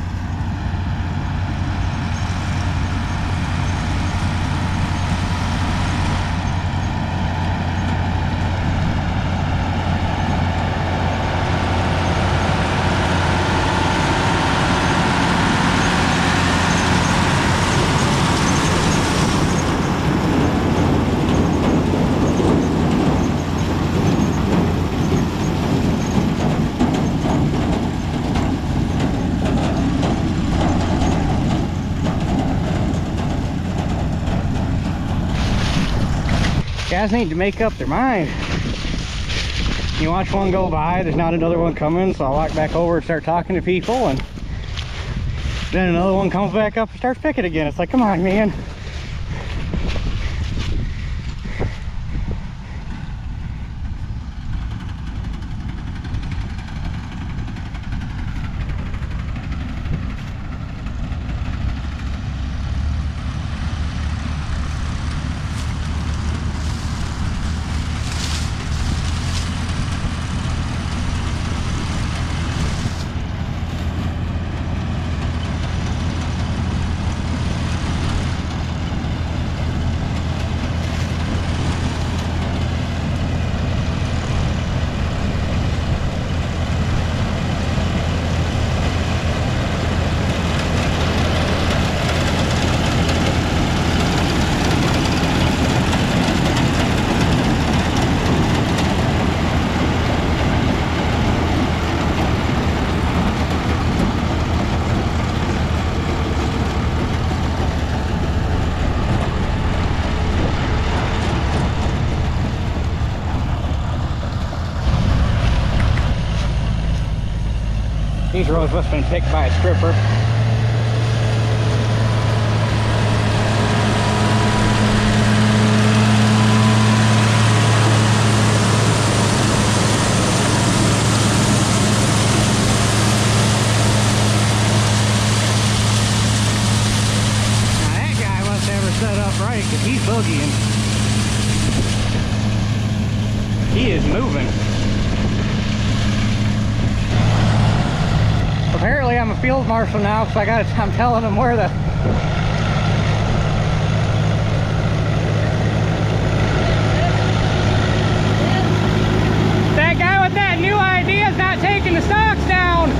Speaker 1: Guys need to make up their mind. You watch one go by, there's not another one coming, so I walk back over and start talking to people, and then another one comes back up and starts picking again. It's like, come on, man. These roads must have been picked by a stripper. Now that guy must have her set up right, because he's boogieing. He is moving. Apparently I'm a field marshal now, so I'm telling them where the that guy with that new idea is not taking the stocks down.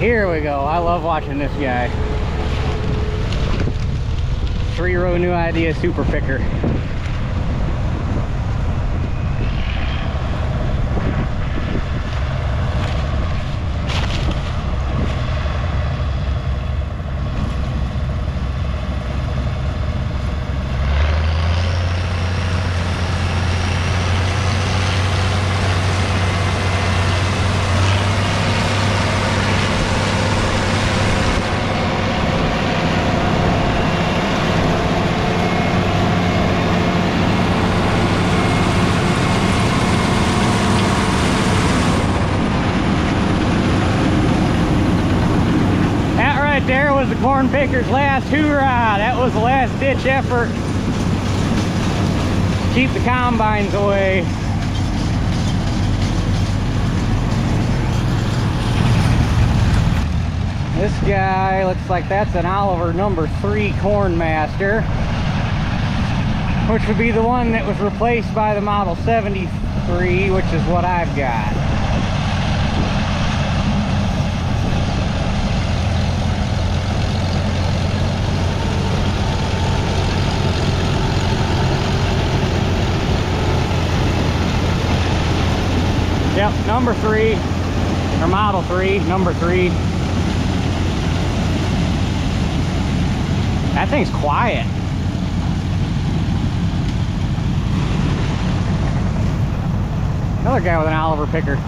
Speaker 1: Here we go. I love watching this guy. 3-row New Idea super picker. There was the corn picker's last hoorah. That was the last ditch effort. Keep the combines away. This guy looks like that's an Oliver number 3 Corn Master, which would be the one that was replaced by the Model 73, which is what I've got. Yep, number 3, or Model 3, number 3. That thing's quiet. Another guy with an Oliver picker.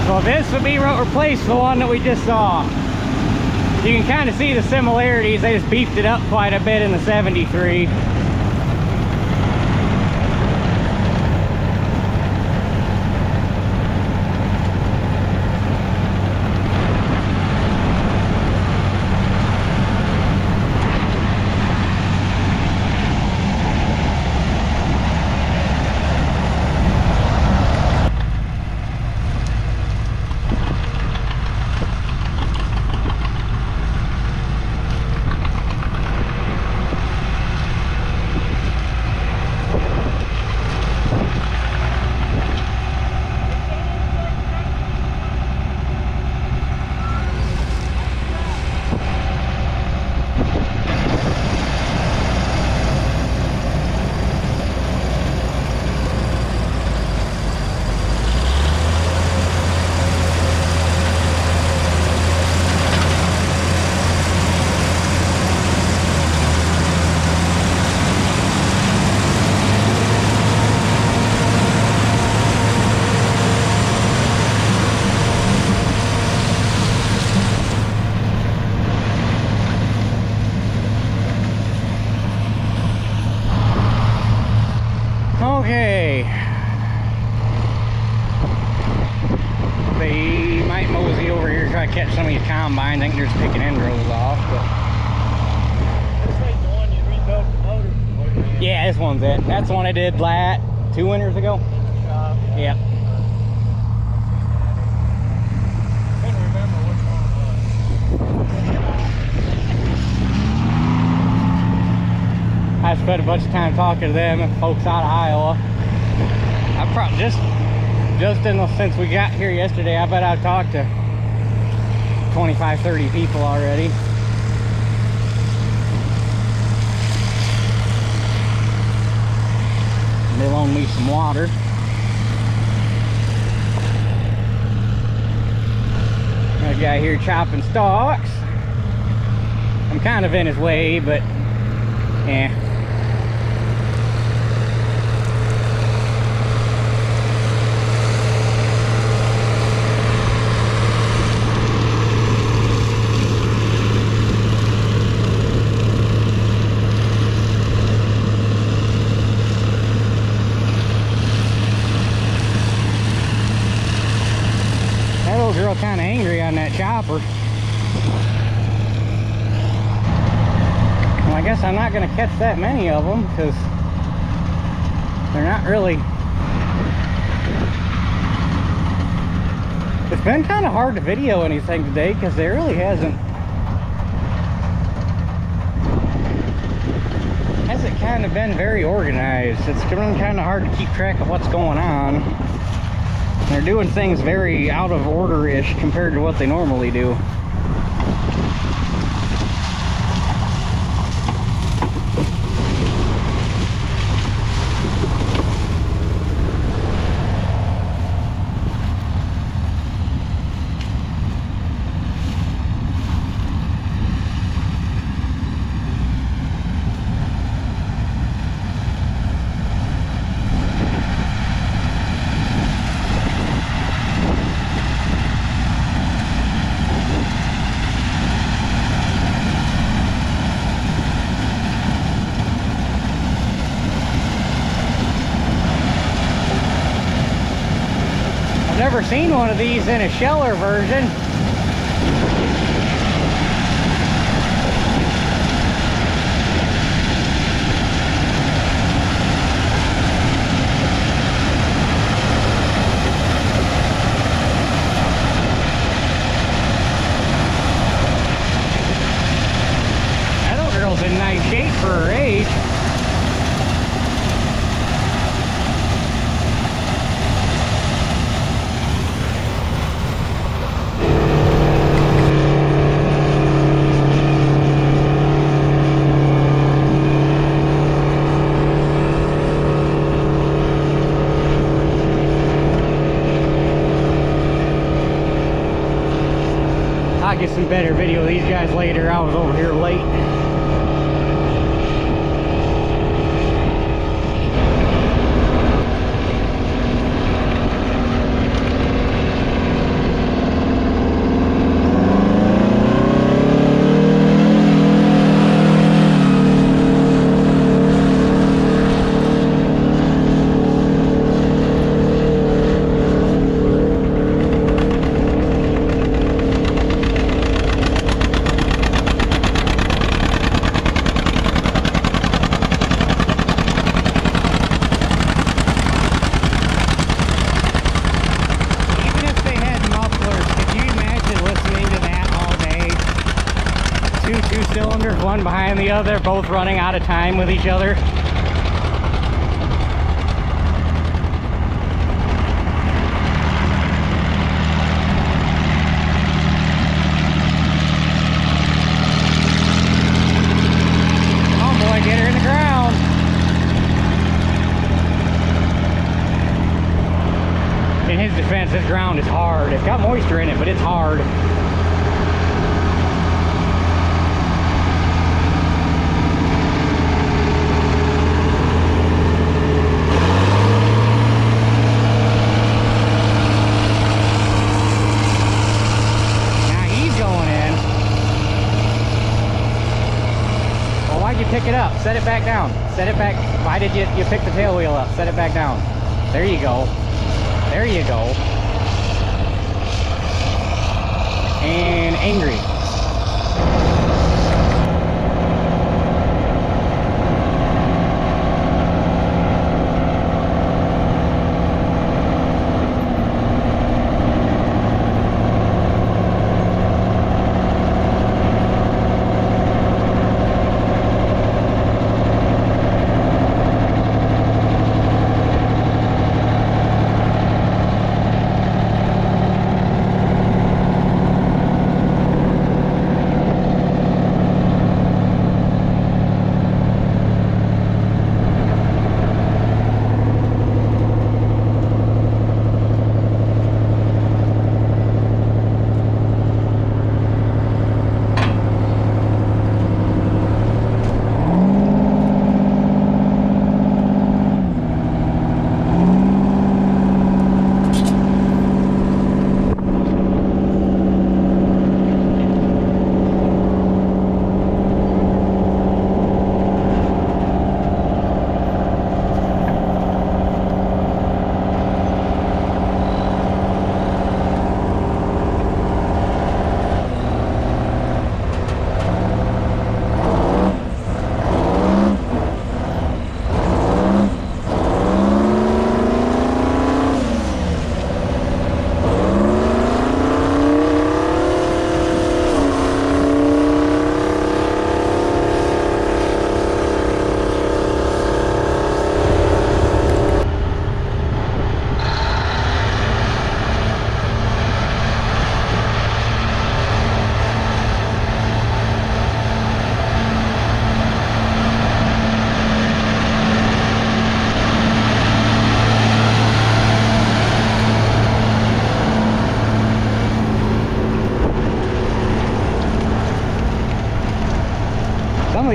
Speaker 1: So this would be replace the one that we just saw. You can kind of see the similarities. They just beefed it up quite a bit in the 73. Okay. They might mosey over here, try to catch some of these combines. I think they're just picking end rows off. But...
Speaker 3: This ain't the one you rebuilt the motor.
Speaker 1: yeah, this one's it. That's the one I did 2 winters ago. Yep.
Speaker 3: Couldn't remember which one it was.
Speaker 1: I spent a bunch of time talking to them, folks out of Iowa. I probably just since we got here yesterday, I bet I've talked to 25, 30 people already. They loaned me some water. Got a guy here chopping stalks. I'm kind of in his way, but yeah. Girl kind of angry on that chopper. Well, I guess I'm not going to catch that many of them because they're not really. The It's been kind of hard to video anything today because there really hasn't kind of been very organized. It's been kind of hard to keep track of what's going on. They're doing things very out of order-ish compared to what they normally do. Never seen one of these in a sheller version. That little girl's in nice shape for her age. I'll get some better video of these guys later. I was over here late. Two cylinders, one behind the other, both running out of time with each other. Come on, boy, get her in the ground. In his defense, this ground is hard. It's got moisture in it, but it's hard. Pick it up, set it back down, set it back. Why did you pick the tail wheel up? Set it back down. There you go. There you go. And angry.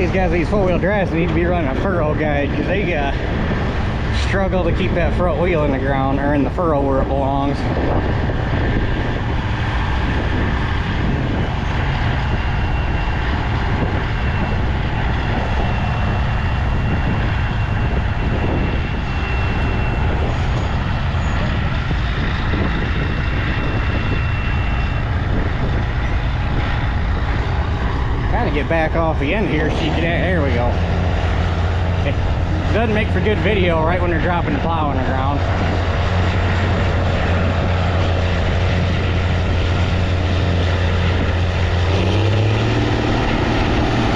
Speaker 1: these guys, these four-wheel drives, need to be running a furrow guide because they struggle to keep that front wheel in the ground or in the furrow where it belongs. Trying to get back off the end here so you can, there we go. It doesn't make for good video right when they're dropping the plow on the ground.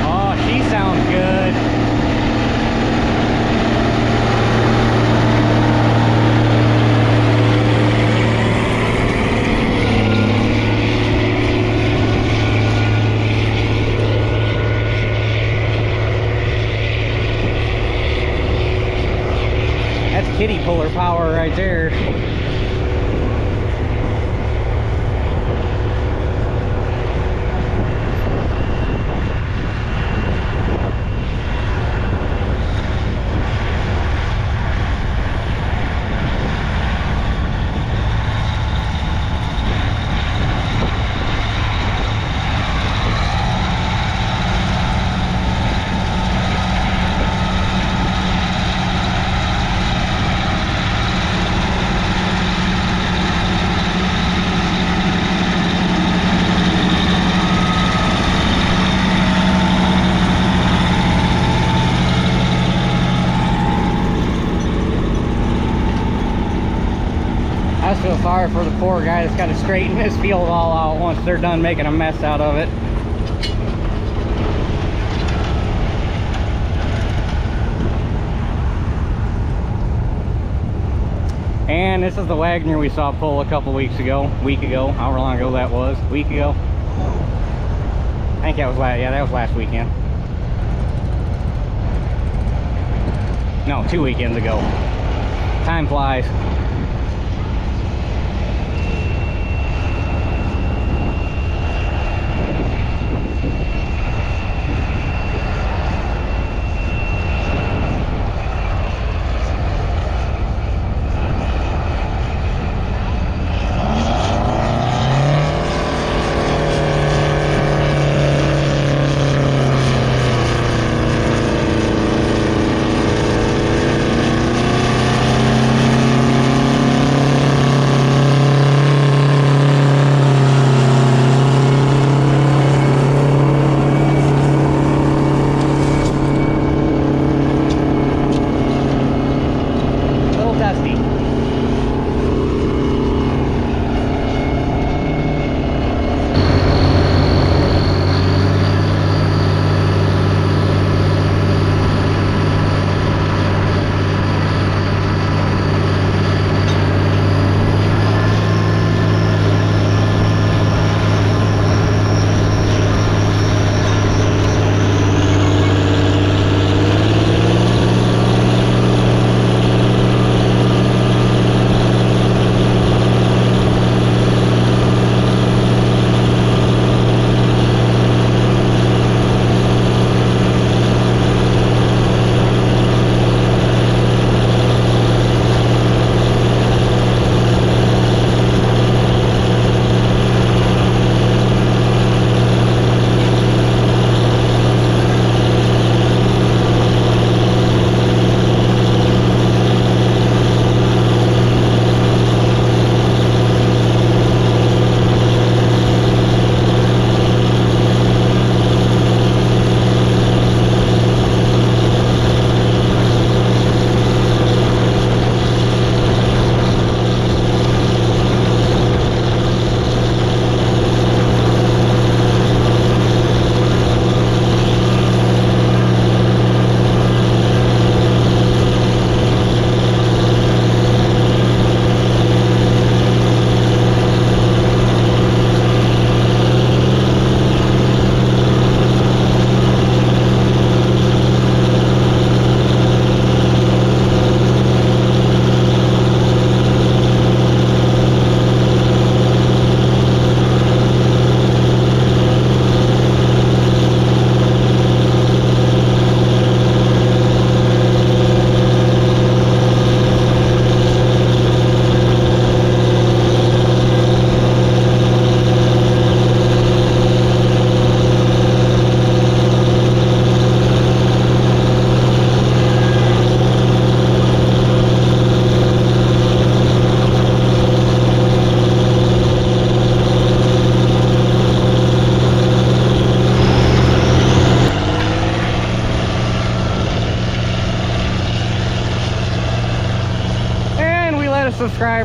Speaker 1: Oh, she sounds good. Kitty puller power right there. I just feel sorry for the poor guy that's got to straighten his field all out once they're done making a mess out of it. And this is the Wagner we saw pull a couple week ago, however long ago that was, week ago. I think that was that was last weekend. No, 2 weekends ago. Time flies.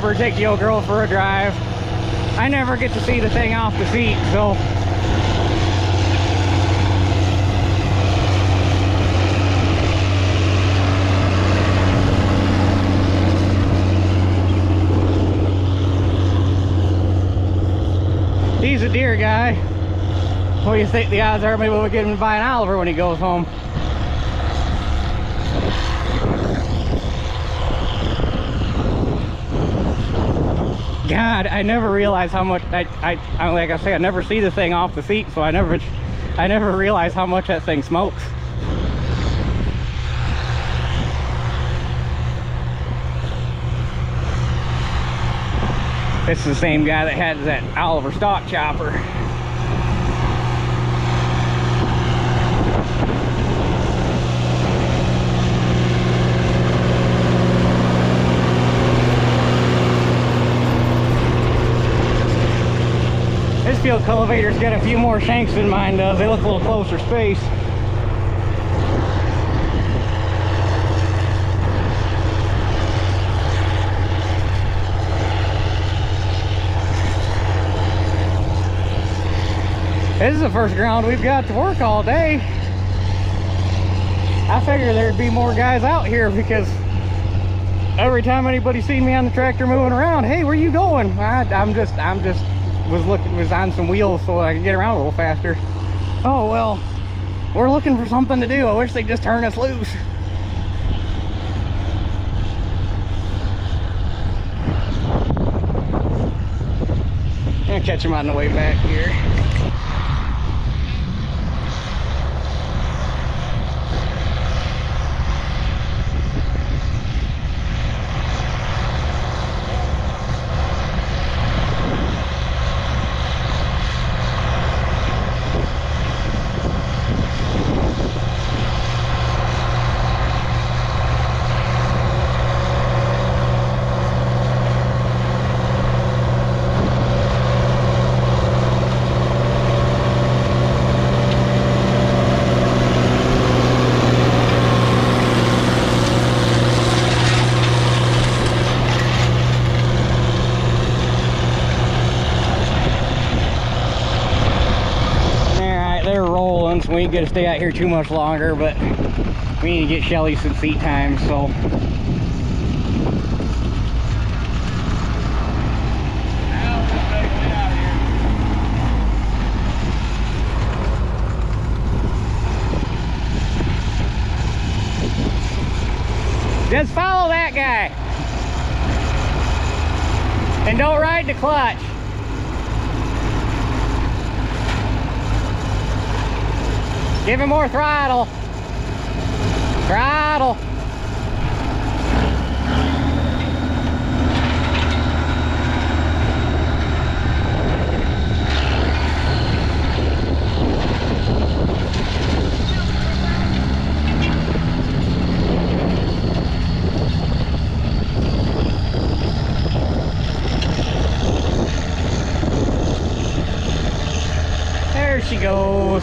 Speaker 1: driver, take the old girl for a drive. I never get to see the thing off the seat, so. He's a deer guy. What do you think the odds are maybe we'll get him to buy an Oliver when he goes home? God, I never realized how much I like I say, I never see the thing off the seat, so I never realized how much that thing smokes. This is the same guy that had that Oliver stock chopper. This field cultivator's got a few more shanks than mine does. They look a little closer space. This is the first ground we've got to work all day. I figured there'd be more guys out here because every time anybody seen me on the tractor moving around, hey, where you going? was on some wheels so I could get around a little faster. Oh well, we're looking for something to do. I wish they'd just turn us loose. I'm gonna catch them on the way back here. We ain't gonna stay out here too much longer, but we need to get Shelly some seat time, so. Just follow that guy. And don't ride the clutch. Give him more throttle. Throttle. There she goes.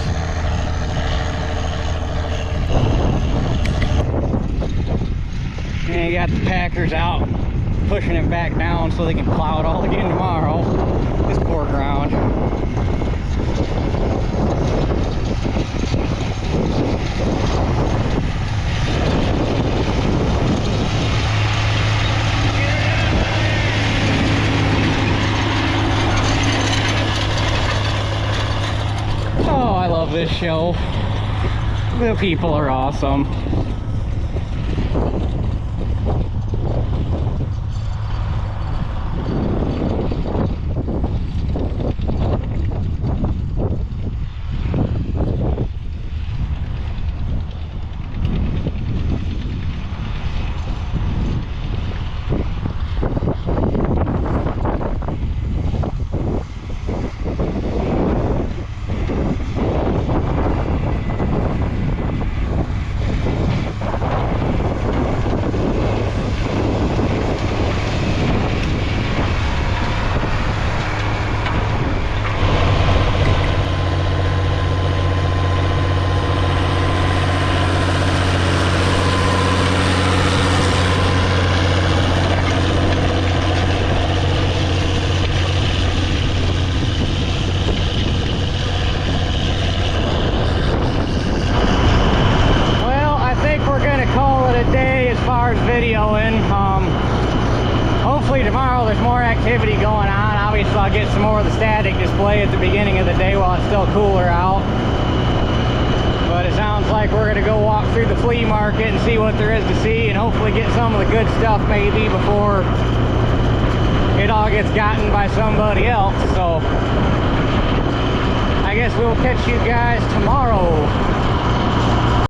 Speaker 1: And you got the packers out pushing it back down so they can plow it all again tomorrow. This poor ground. Oh, I love this show. The people are awesome. on. Obviously, I'll get some more of the static display at the beginning of the day while it's still cooler out. But it sounds like we're gonna go walk through the flea market and see what there is to see, and hopefully get some of the good stuff maybe before it all gets gotten by somebody else. So I guess we'll catch you guys tomorrow.